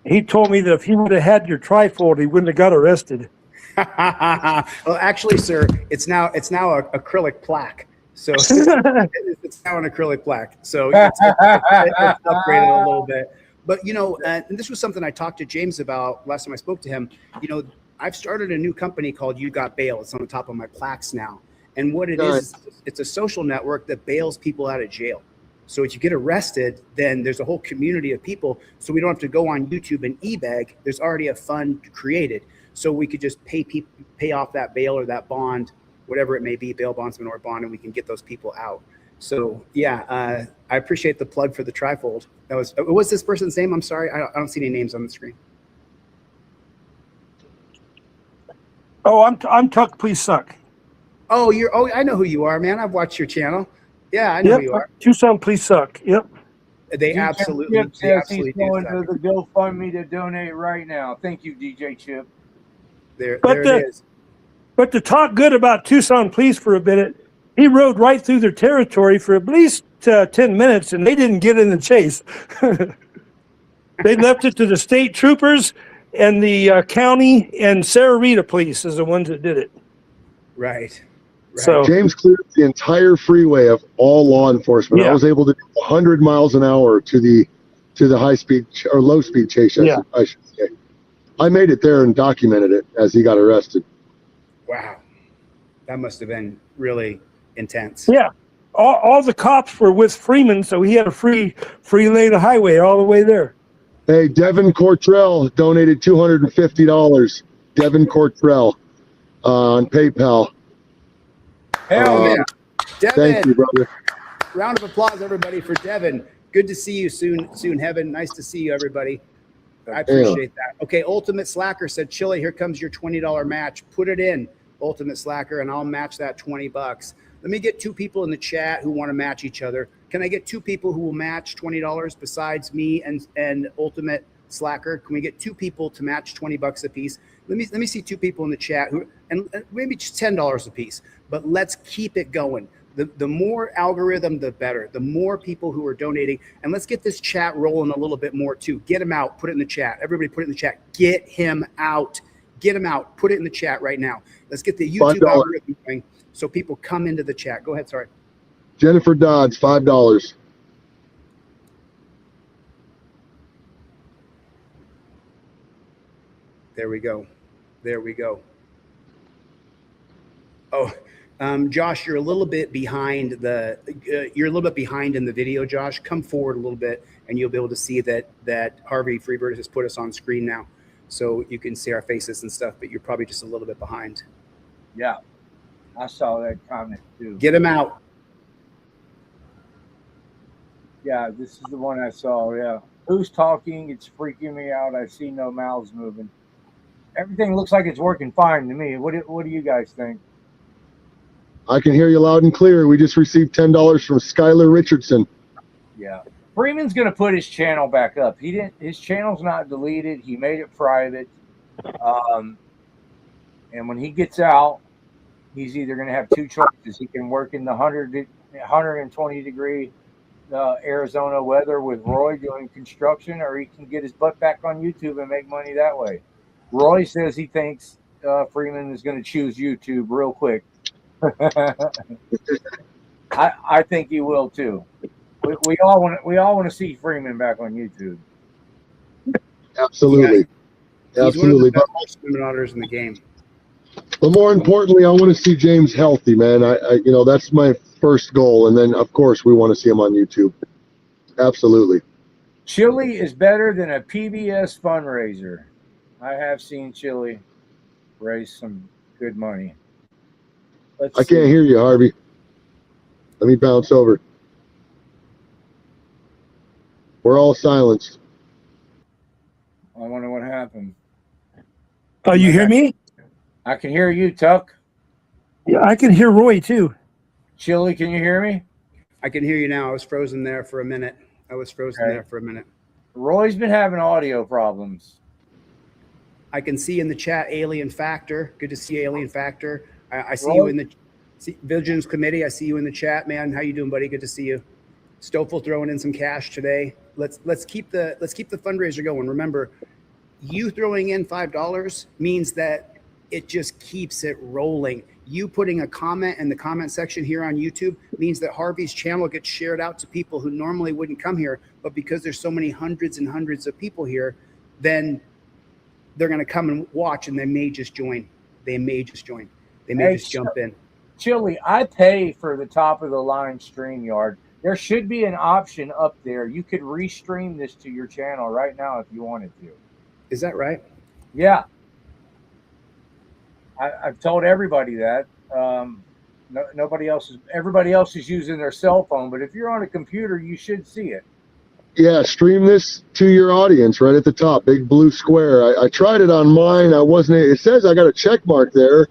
He told me that if he would have had your trifold, he wouldn't have got arrested. Well, actually, sir, it's now an acrylic plaque. So it's now an acrylic plaque. So it's upgraded a little bit. But, and this was something I talked to James about last time I spoke to him. I've started a new company called You Got Bail. It's on the top of my plaques now. And what it is, it's a social network that bails people out of jail. So if you get arrested, then there's a whole community of people. So we don't have to go on YouTube and e-bag. There's already a fund created. So we could just pay off that bail or that bond, whatever it may be, bail bondsman or bond, and we can get those people out. So yeah, I appreciate the plug for the trifold. What's this person's name? I'm sorry, I don't see any names on the screen. Oh, I'm Tuck, please suck. Oh, I know who you are, man. I've watched your channel. Yeah, I know who you are. Tucson, please suck. Yep. They absolutely do. He's going to the GoFundMe to donate right now. Thank you, DJ Chip. There it is. But to talk good about Tucson Police for a minute, he rode right through their territory for at least 10 minutes, and they didn't get in the chase. They left it to the state troopers and the county and Sarah Rita Police is the ones that did it. Right. So James cleared the entire freeway of all law enforcement. I was able to do 100 miles an hour to the high speed or low speed chase. I should say. I made it there and documented it as he got arrested. Wow, that must have been really intense. Yeah, all the cops were with Freeman, so he had a free lane of highway all the way there. Hey, Devin Cortrell donated $250. Devin Cortrell on PayPal. Hell yeah. Devin, thank you, brother. Round of applause, everybody, for Devin. Good to see you soon, Heaven. Nice to see you, everybody. I appreciate that. Okay, Ultimate Slacker said, Chili, here comes your $20 match. Put it in, Ultimate Slacker, and I'll match that 20 bucks. Let me get 2 people in the chat who want to match each other. Can I get 2 people who will match $20 besides me and Ultimate Slacker? Can we get 2 people to match 20 bucks a piece? Let me see 2 people in the chat who, and maybe just $10 a piece, but let's keep it going. The more algorithm, the better. The more people who are donating, and let's get this chat rolling a little bit more too. Get him out. Put it in the chat. Everybody, put it in the chat. Get him out. Get him out. Put it in the chat right now. Let's get the YouTube algorithm going so people come into the chat. Go ahead. Sorry. Jennifer Dodds, $5. There we go. There we go. Oh. Josh, you're a little bit behind in the video, Josh. Come forward a little bit and you'll be able to see that Harvey Freebird has put us on screen now. So you can see our faces and stuff, but you're probably just a little bit behind. Yeah, I saw that comment too. Get him out. Yeah, this is the one I saw, yeah. Who's talking? It's freaking me out. I see no mouths moving. Everything looks like it's working fine to me. What do you guys think? I can hear you loud and clear. We just received $10 from Skylar Richardson. Yeah. Freeman's going to put his channel back up. His channel's not deleted. He made it private. And when he gets out, he's either going to have 2 choices. He can work in the 120 degree Arizona weather with Roy doing construction, or he can get his butt back on YouTube and make money that way. Roy says he thinks Freeman is going to choose YouTube real quick. I think he will too. We all want to see Freeman back on YouTube. Absolutely. He's Absolutely. one of the best swimming auditors in the game. But more importantly, I want to see James healthy, man. That's my first goal. And then, of course, we want to see him on YouTube. Absolutely. Chili is better than a PBS fundraiser. I have seen Chili raise some good money. I can't hear you, Harvey. Let me bounce over. We're all silenced. I wonder what happened. Oh, you hear me? I can hear you, Tuck. Yeah, I can hear Roy too. Chili, can you hear me? I can hear you now. I was frozen there for a minute. Roy's been having audio problems. I can see in the chat Alien Factor. Good to see Alien Factor. I see Roy? you in the Vigilance Committee. I see you in the chat, man. How you doing, buddy? Good to see you. Stoffel throwing in some cash today. Let's keep the fundraiser going. Remember, you throwing in $5 means that it just keeps it rolling. You putting a comment in the comment section here on YouTube means that Harvey's channel gets shared out to people who normally wouldn't come here, but because there's so many hundreds and hundreds of people here, then they're going to come and watch, and they may just join. They may just jump in. Chili, I pay for the top of the line StreamYard. There should be an option up there. You could restream this to your channel right now if you wanted to. Is that right? Yeah. I've told everybody that. Everybody else is using their cell phone, but if you're on a computer, you should see it. Yeah, stream this to your audience right at the top, big blue square. I tried it on mine. It says I got a check mark there.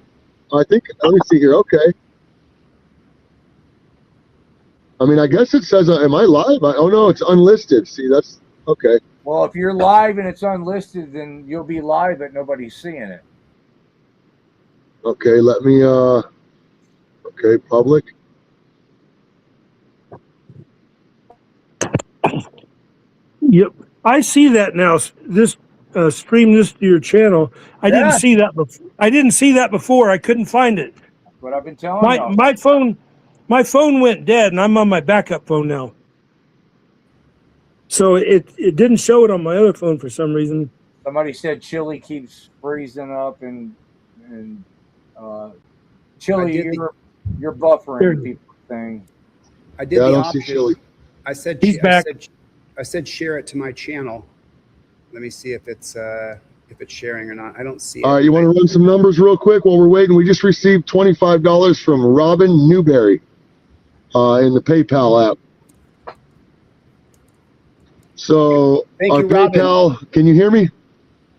Let me see here. Okay. I mean, I guess it says, am I live? Oh no, it's unlisted. See, that's okay. Well, if you're live and it's unlisted, then you'll be live, but nobody's seeing it. Okay, let me, okay, public. Yep, I see that now. This stream this to your channel. I didn't see that before. I couldn't find it. That's what I've been telling you. My phone went dead, and I'm on my backup phone now. So it didn't show it on my other phone for some reason. Somebody said Chili keeps freezing up, and Chili, you're buffering people's thing. I did the I don't option. see Chili. I said He's back. I said share it to my channel. Let me see if it's sharing or not. I don't see it. All right, you want to run some numbers real quick while we're waiting? We just received $25 from Robin Newberry in the PayPal app. So our PayPal, can you hear me?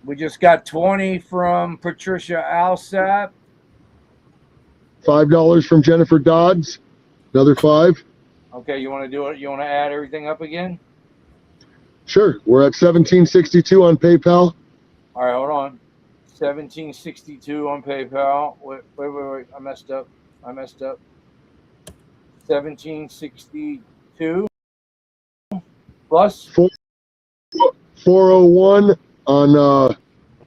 We just got 20 from Patricia Alsap. $5 from Jennifer Dodds. Another 5. Okay, you want to do it? You want to add everything up again? Sure. We're at 1762 on PayPal. All right, hold on. 1762 on PayPal. Wait. I messed up. 1762 plus 401 on. All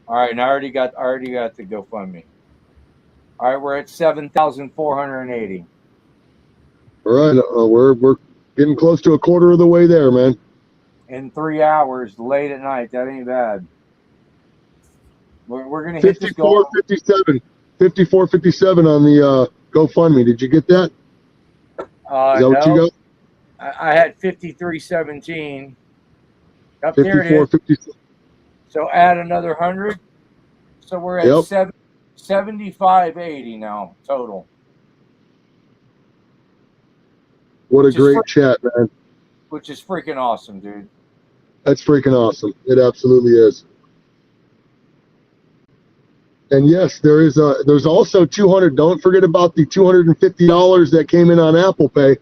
right, and I already got the GoFundMe. All right, we're at 7,480. All right, we're getting close to a quarter of the way there, man. In 3 hours, late at night. That ain't bad. We're gonna hit this goal. 5457 on the GoFundMe. Did you get that? Is that no. what you got? I had 5317. Up 54, there it is. So add another 100. So we're at 7580 now total. What a great chat, man. Which is freaking awesome, dude. That's freaking awesome. It absolutely is. And yes, there's also 200. Don't forget about the $250 that came in on Apple Pay.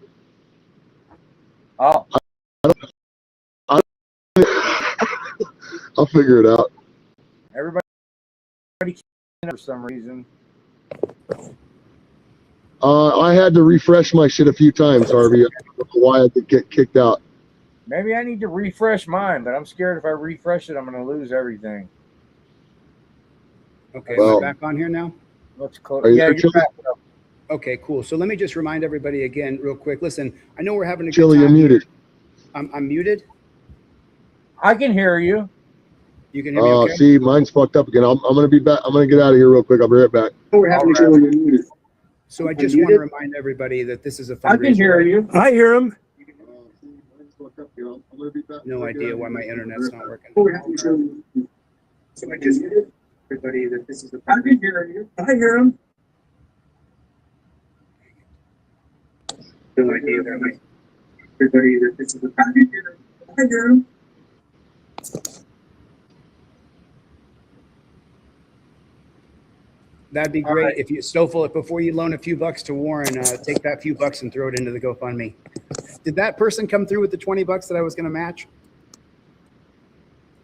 Oh. I'll figure it out. Everybody for some reason. I had to refresh my shit a few times, Harvey. I don't know why I could get kicked out. Maybe I need to refresh mine, but I'm scared if I refresh it, I'm going to lose everything. Okay, Well, am I back on here now? Let's close. Are you Yeah, there, you're Chili? back up. Okay, cool. So let me just remind everybody again, real quick. Listen, I know we're having a Chili, good you're time. muted. I'm muted. I can hear you. You can hear me okay? See, mine's fucked up again. I'm gonna be back. I'm gonna get out of here real quick. I'll be right back. We're having a All right. good time. So I just want to remind everybody that this is a fundraiser. I can hear you. I hear him. No idea why my internet's not working. So I just everybody that this is a I can hear you. I hear him. no idea why my everybody that this is a I hear him. That'd be All great right. if you, Stoffel, before you loan a few bucks to Warren, take that few bucks and throw it into the GoFundMe. Did that person come through with the 20 bucks that I was going to match?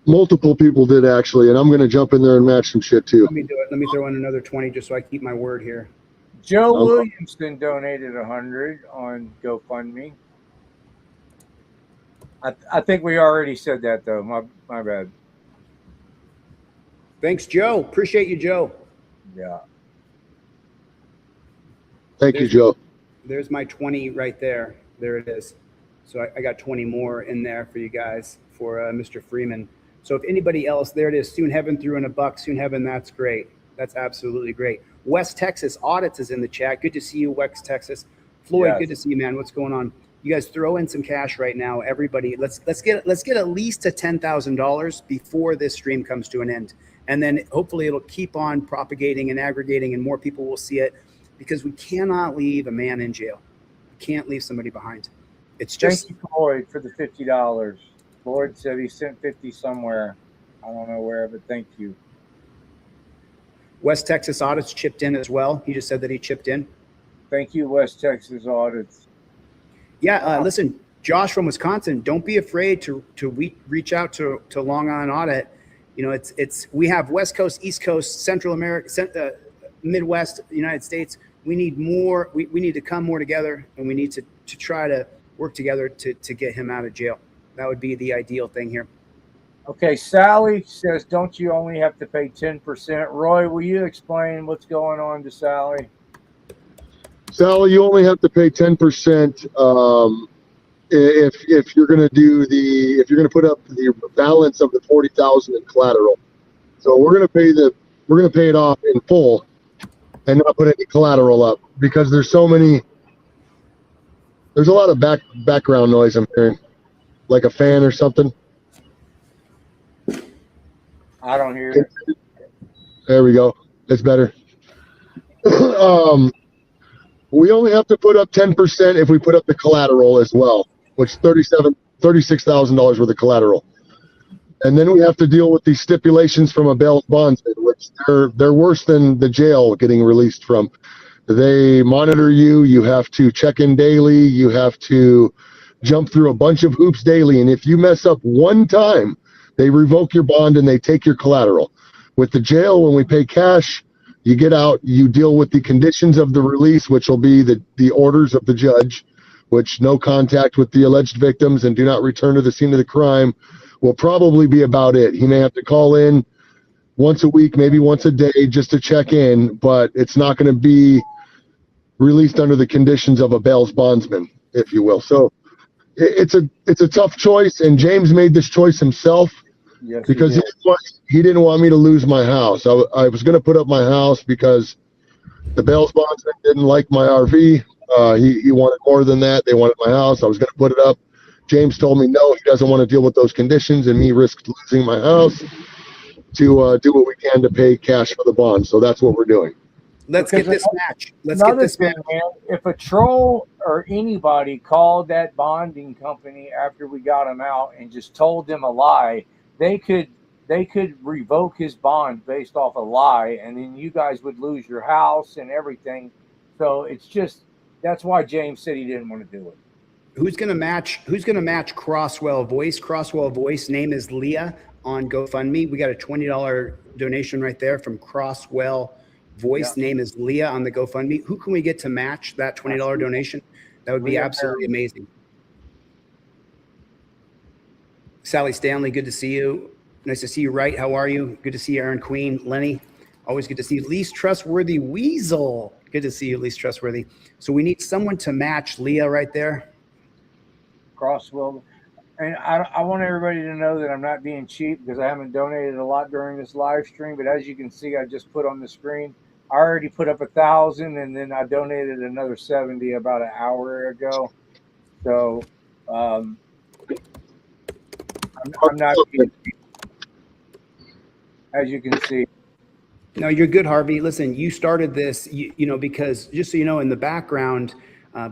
Multiple people did actually, and I'm gonna jump in there and match some shit too. Let me do it. Let me throw in another 20 just so I keep my word here. Joe Okay. Williamson donated 100 on GoFundMe. I think we already said that though. My bad. Thanks, Joe. Appreciate you, Joe. Yeah. Thank you, Joe. There's my 20 right there. There it is. So I got 20 more in there for you guys for Mr. Freeman. So if anybody else, there it is. Soon Heaven threw in a buck. Soon Heaven, that's great. That's absolutely great. West Texas Audits is in the chat. Good to see you, West Texas. Floyd, Yes. good to see you, man. What's going on? You guys throw in some cash right now. Everybody, let's get at least to $10,000 before this stream comes to an end. And then hopefully it'll keep on propagating and aggregating and more people will see it, because we cannot leave a man in jail. We can't leave somebody behind. It's just. Thank you, Floyd, for the $50. Floyd said he sent 50 somewhere. I don't know where, but thank you. West Texas Audits chipped in as well. He just said that he chipped in. Thank you, West Texas Audits. Yeah, listen, Josh from Wisconsin, don't be afraid to reach out to Long Island Audit. You know, we have West Coast, East Coast, Central America, Midwest, United States. We need more. We need to come more together, and we need to try to work together to get him out of jail. That would be the ideal thing here. Okay, Sally says, don't you only have to pay 10%? Roy, will you explain what's going on to Sally? Sally, you only have to pay 10% if you're gonna put up the balance of the 40,000 in collateral. So we're gonna pay it off in full and not put any collateral up, because there's a lot of background noise I'm hearing, like a fan or something. I don't hear it. There we go. It's better. We only have to put up 10% if we put up the collateral as well, which is $36,000 worth of collateral. And then we have to deal with these stipulations from a bail bondsman, which they're worse than the jail getting released from. They monitor you. You have to check in daily. You have to jump through a bunch of hoops daily. And if you mess up one time, they revoke your bond and they take your collateral. With the jail, when we pay cash, you get out, you deal with the conditions of the release, which will be the orders of the judge, which no contact with the alleged victims and do not return to the scene of the crime will probably be about it. He may have to call in once a week, maybe once a day, just to check in, but it's not going to be released under the conditions of a bail's bondsman, if you will. So it's a tough choice, and James made this choice himself. Yes, Because he didn't want me to lose my house. I was going to put up my house because the bail bondsman didn't like my RV. He wanted more than that. They wanted my house. I was going to put it up. James told me no, he doesn't want to deal with those conditions, and me risked losing my house to do what we can to pay cash for the bond. So that's what we're doing. Let's Because get this match. Let's get another this thing, match. man, if a troll or anybody called that bonding company after we got him out and just told them a lie, they could revoke his bond based off a lie, and then you guys would lose your house and everything. So it's just, that's why James said he didn't want to do it. Who's gonna match Crosswell Voice? Crosswell Voice, name is Leah on GoFundMe. We got a $20 donation right there from Crosswell Voice. Yeah. Name is Leah on the GoFundMe. Who can we get to match that $20 donation? That would be Leah absolutely amazing. Sally Stanley, good to see you. Nice to see you, Wright. How are you? Good to see you, Aaron Queen. Lenny, Always good to see you. Least trustworthy Weasel. Good to see you, least trustworthy. So we need someone to match Leah right there. Crosswell. And I want everybody to know that I'm not being cheap because I haven't donated a lot during this live stream. But as you can see, I just put on the screen, I already put up 1,000, and then I donated another 70 about an hour ago. So I'm not being cheap, as you can see. No, you're good, Harvey. Listen, you started this, because just so you know, in the background,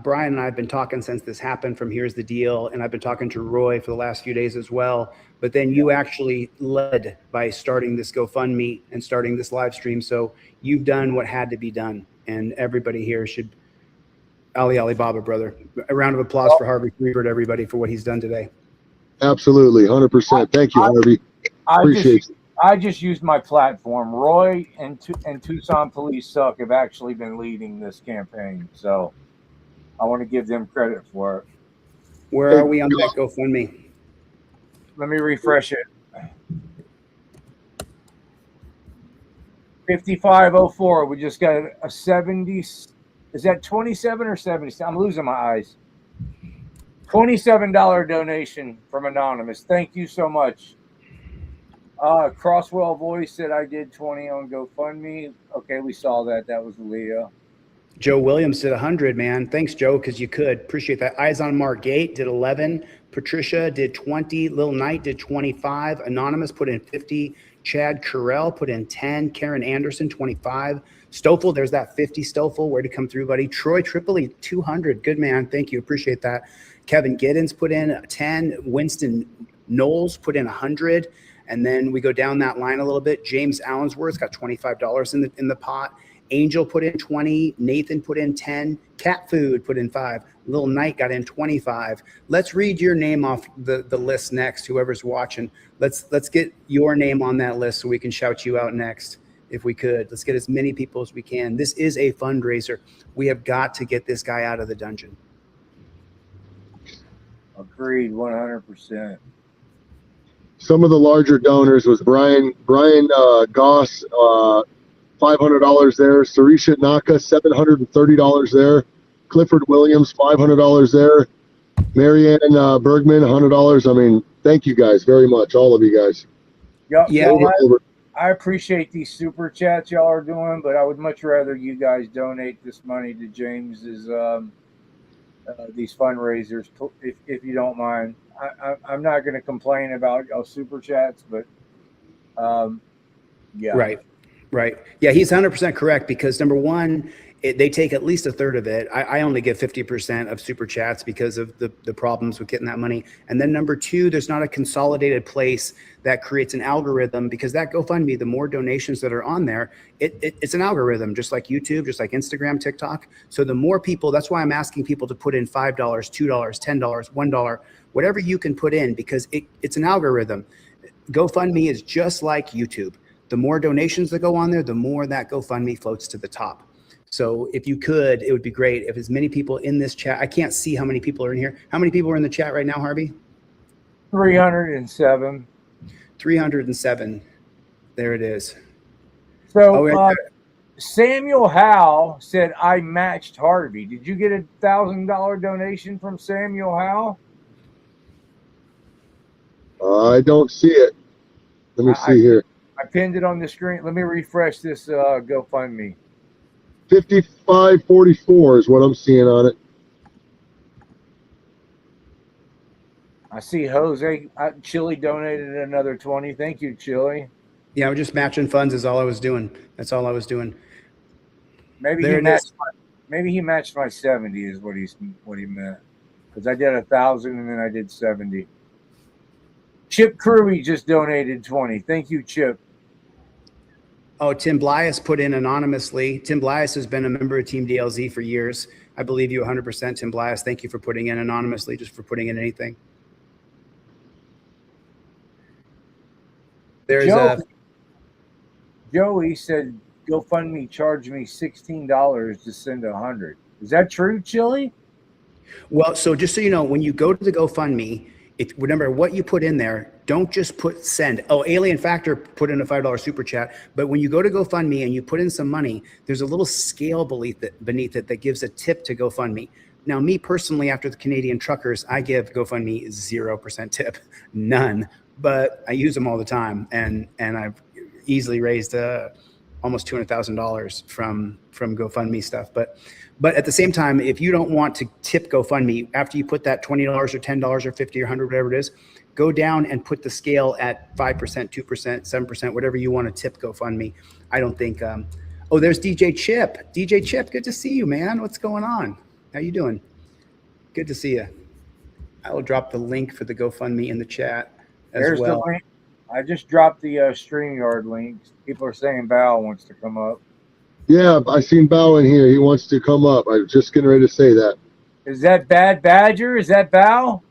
Brian and I have been talking since this happened from Here's the Deal, and I've been talking to Roy for the last few days as well. But then you actually led by starting this GoFundMe and starting this live stream. So you've done what had to be done, and everybody here should Alibaba, brother. A round of applause for Harvey Freeman, everybody, for what he's done today. Absolutely, 100%. Thank you, Harvey. Appreciate it. I just used my platform. Roy and Tucson Police Suck have actually been leading this campaign, so I want to give them credit for it. Where are we on that GoFundMe? Let me refresh it. 5504. We just got a 70. Is that 27 or 70? I'm losing my eyes. $27 donation from Anonymous. Thank you so much. Crosswell Voice said I did 20 on GoFundMe. Okay, we saw that. That was Leah. Joe Williams did 100, man. Thanks, Joe, because you could. Appreciate that. Eyes on Mark Gate did 11. Patricia did 20. Lil Knight did 25. Anonymous put in 50. Chad Carell put in 10. Karen Anderson, 25. Stoffel, there's that 50 Stoffel. Way to come through, buddy. Troy Tripoli, 200. Good, man. Thank you. Appreciate that. Kevin Giddens put in 10. Winston Knowles put in 100. And then we go down that line a little bit. James Allensworth got $25 in the pot. Angel put in 20. Nathan put in 10. Cat Food put in 5. Little Knight got in 25. Let's read your name off the list next. Whoever's watching, let's get your name on that list so we can shout you out next if we could. Let's get as many people as we can. This is a fundraiser. We have got to get this guy out of the dungeon. Agreed, 100%. Some of the larger donors was Brian Goss, $500 there. Sarisha Naka, $730 there. Clifford Williams, $500 there. Marianne Bergman, $100. I mean, thank you guys very much, all of you guys. Yep. Yeah, I appreciate these super chats y'all are doing, but I would much rather you guys donate this money to James's these fundraisers, if you don't mind. I'm not going to complain about y'all super chats, but yeah. Right. Yeah, he's 100% correct because number one, they take at least a third of it. I only give 50% of super chats because of the problems with getting that money. And then number two, there's not a consolidated place that creates an algorithm because that GoFundMe, the more donations that are on there, it's an algorithm, just like YouTube, just like Instagram, TikTok. So the more people, that's why I'm asking people to put in $5, $2, $10, $1, whatever you can put in because it's an algorithm. GoFundMe is just like YouTube. The more donations that go on there, the more that GoFundMe floats to the top. So if you could, it would be great if as many people in this chat, I can't see how many people are in here. How many people are in the chat right now, Harvey? 307. 307. There it is. So Samuel Howe said, I matched Harvey. Did you get a $1,000 donation from Samuel Howe? I don't see it. Let me see here. I pinned it on the screen. Let me refresh this GoFundMe. 5544 is what I'm seeing on it. I see Jose Chili donated another 20. Thank you, Chili. Yeah, we're just matching funds is all I was doing. That's all I was doing. Maybe he matched my 70 is what he meant. Because I did 1,000 and then I did 70. Chip Crewy just donated 20. Thank you, Chip. Oh, Tim Blias put in anonymously. Tim Blias has been a member of Team DLZ for years. I believe you 100%, Tim Blias. Thank you for putting in anonymously, just for putting in anything. There's Joey said, GoFundMe charged me $16 to send 100. Is that true, Chili? Well, so just so you know, when you go to the GoFundMe, Remember what you put in there. Don't just put send. Oh, Alien Factor put in a $5 super chat. But when you go to GoFundMe and you put in some money, there's a little scale beneath it that gives a tip to GoFundMe. Now, me personally, after the Canadian truckers, I give GoFundMe 0% tip, none. But I use them all the time, and I've easily raised almost $200,000 from GoFundMe stuff. But at the same time, if you don't want to tip GoFundMe, after you put that $20 or $10 or 50 or 100, whatever it is, go down and put the scale at 5%, 2%, 7%, whatever you want to tip GoFundMe. I don't think. Oh, there's DJ Chip. DJ Chip, good to see you, man. What's going on? How you doing? Good to see you. I will drop the link for the GoFundMe in the chat as well. The link. I just dropped the StreamYard links. People are saying Val wants to come up. Yeah, I seen Bow in here. He wants to come up. I was just getting ready to say that. Is that Bad Badger? Is that Val?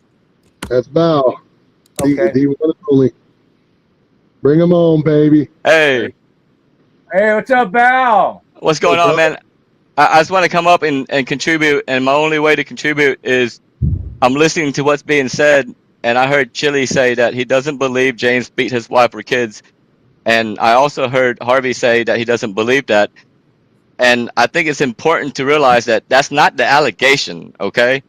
That's Bow. Okay. The one and only. Bring him home, baby. Hey, What's up, Val? what's going on, man? I just want to come up and contribute, and my only way to contribute is I'm listening to what's being said, and I heard Chili say that he doesn't believe James beat his wife or kids, and I also heard Harvey say that he doesn't believe that. And I think it's important to realize that that's not the allegation, okay?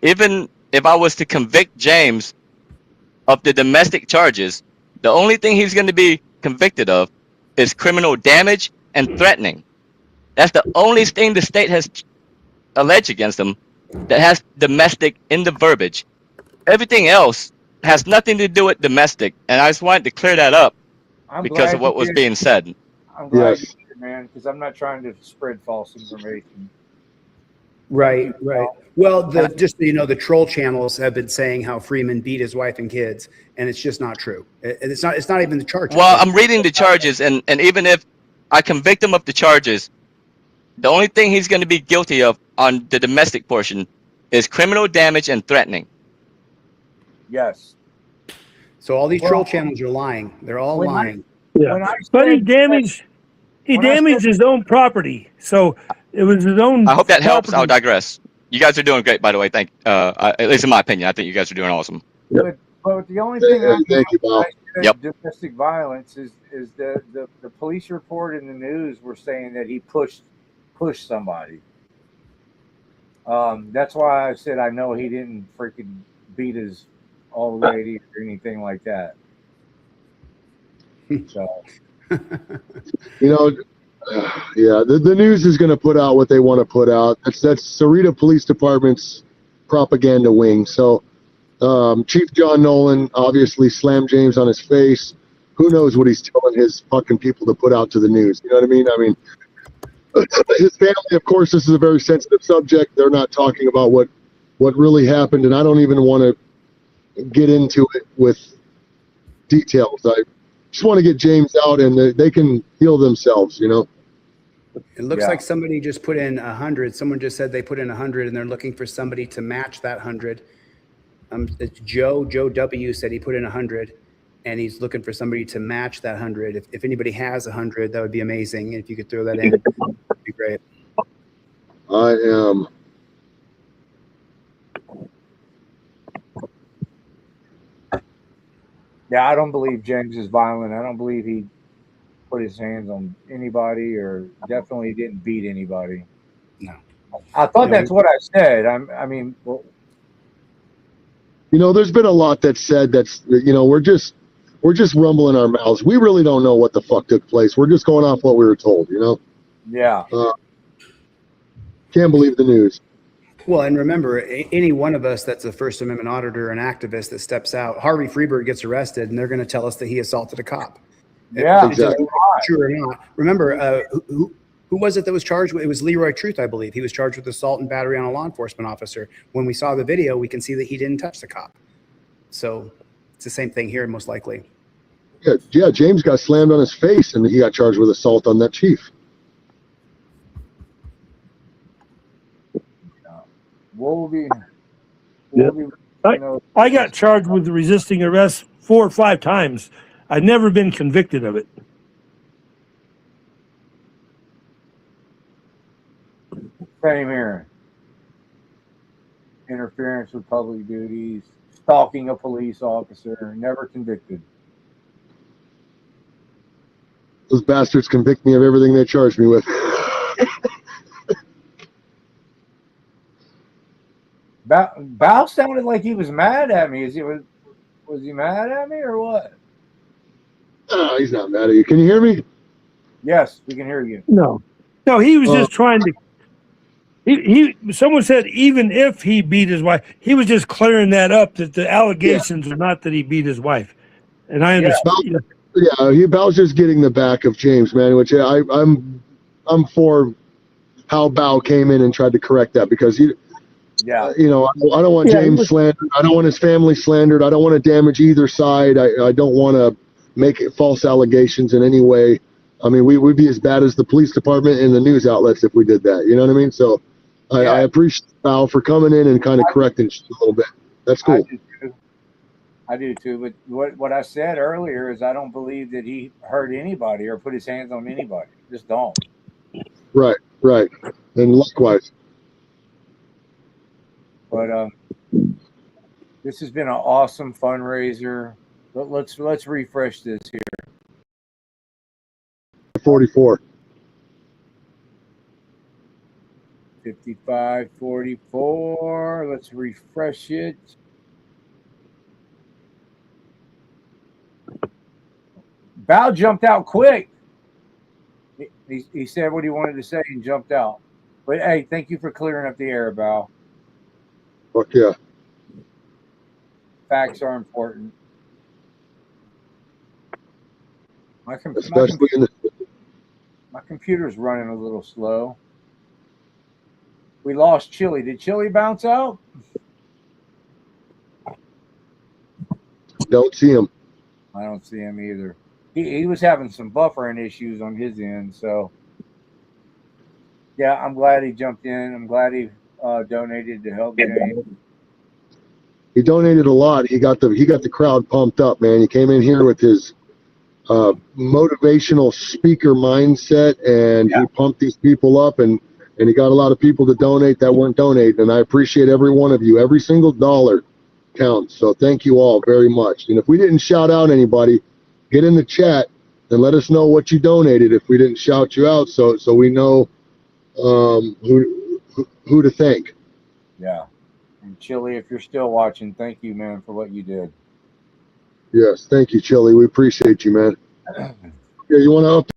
Even if I was to convict James of the domestic charges, the only thing he's going to be convicted of is criminal damage and threatening. That's the only thing the state has alleged against him that has domestic in the verbiage. Everything else has nothing to do with domestic, and I just wanted to clear that up because of what was being said. I'm glad you did, man, because I'm not trying to spread false information. Right. Well, just so you know, the troll channels have been saying how Freeman beat his wife and kids, and it's just not true. It's not even the charges. Well, I'm reading the charges, and even if I convict him of the charges, the only thing he's going to be guilty of on the domestic portion is criminal damage and threatening. Yes. So all these troll channels are lying. They're all lying. But he damaged his own property. So it was his own. I hope that helps. property. I'll digress. You guys are doing great, by the way. At least in my opinion, I think you guys are doing awesome. But the only thing Thank you, Bob. domestic violence is the police report in the news were saying that he pushed somebody. That's why I said I know he didn't freaking beat his old lady or anything like that. So, the news is going to put out what they want to put out. That's Sarita Police Department's propaganda wing. So Chief John Nolan obviously slammed James on his face. Who knows what he's telling his fucking people to put out to the news? You know what I mean? I mean, his family, of course, this is a very sensitive subject. They're not talking about what really happened, and I don't even want to get into it with details. I just want to get James out, and they can heal themselves, you know? It looks like somebody just put in 100. Someone just said they put in 100, and they're looking for somebody to match that 100. It's Joe W. said he put in 100, and he's looking for somebody to match that 100. If anybody has 100, that would be amazing. If you could throw that in, that'd be great. I am. yeah, I don't believe James is violent. I don't believe he put his hands on anybody, or definitely didn't beat anybody. No. I thought that's what I said. I mean, well, You know, there's been a lot that's said that's, you know, we're just rumbling our mouths. We really don't know what the fuck took place. We're just going off what we were told, you know? yeah. Can't believe the news. Well, and remember, any one of us that's a First Amendment auditor, an activist that steps out, Harvey Freeberg gets arrested, and they're going to tell us that he assaulted a cop. Yeah, exactly. True or not. Remember, who was it that was charged? It was Leroy Truth, I believe. He was charged with assault and battery on a law enforcement officer. When we saw the video, we can see that he didn't touch the cop. So it's the same thing here, most likely. Yeah, James got slammed on his face, and he got charged with assault on that chief. I got charged with resisting arrest 4 or 5 times. I've never been convicted of it. Same here. Interference with public duties, stalking a police officer, never convicted. Those bastards convict me of everything they charge me with. Bao sounded like he was mad at me. Was he mad at me or what? Oh, he's not mad at you. Can you hear me? Yes, we can hear you. No, he was just trying to. Someone said even if he beat his wife, he was just clearing that up, that the allegations are not that he beat his wife. And I understand. Yeah, Bowser's getting the back of James, man. Which I'm for how Bao came in and tried to correct that, because he, Yeah, you know, I don't want James slandered. I don't want his family slandered. I don't want to damage either side. I don't want to make false allegations in any way. I mean, we'd be as bad as the police department and the news outlets if we did that. You know what I mean? So I appreciate Bao for coming in and kind of correcting a little bit. That's cool. I do too. But what I said earlier is I don't believe that he hurt anybody or put his hands on anybody. Just don't. Right. And likewise. But this has been an awesome fundraiser. Let's refresh this here. 44. 5544. Let's refresh it. Bao jumped out quick. He said what he wanted to say and jumped out. But hey, thank you for clearing up the air, Bao. Fuck yeah. Facts are important. My computer's running a little slow. We lost Chili. Did Chili bounce out? Don't see him. I don't see him either. He was having some buffering issues on his end, so yeah, I'm glad he jumped in. I'm glad he donated to help James. He donated a lot. He got the crowd pumped up, man. He came in here with his motivational speaker mindset, and he pumped these people up, and he got a lot of people to donate that weren't donating. And I appreciate every one of you. Every single dollar counts. So thank you all very much. And if we didn't shout out anybody, get in the chat and let us know what you donated if we didn't shout you out, so we know who to thank. Yeah. And Chili, if you're still watching, thank you, man, for what you did. Yes, thank you, Chili. We appreciate you, man. Yeah, you want to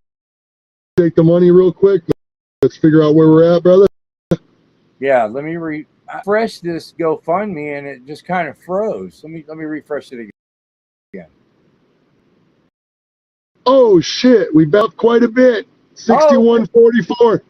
update the money real quick? Let's figure out where we're at, brother. Yeah, let me refresh this GoFundMe, and it just kind of froze. Let me refresh it again. Oh shit, we bounced quite a bit. 61.44.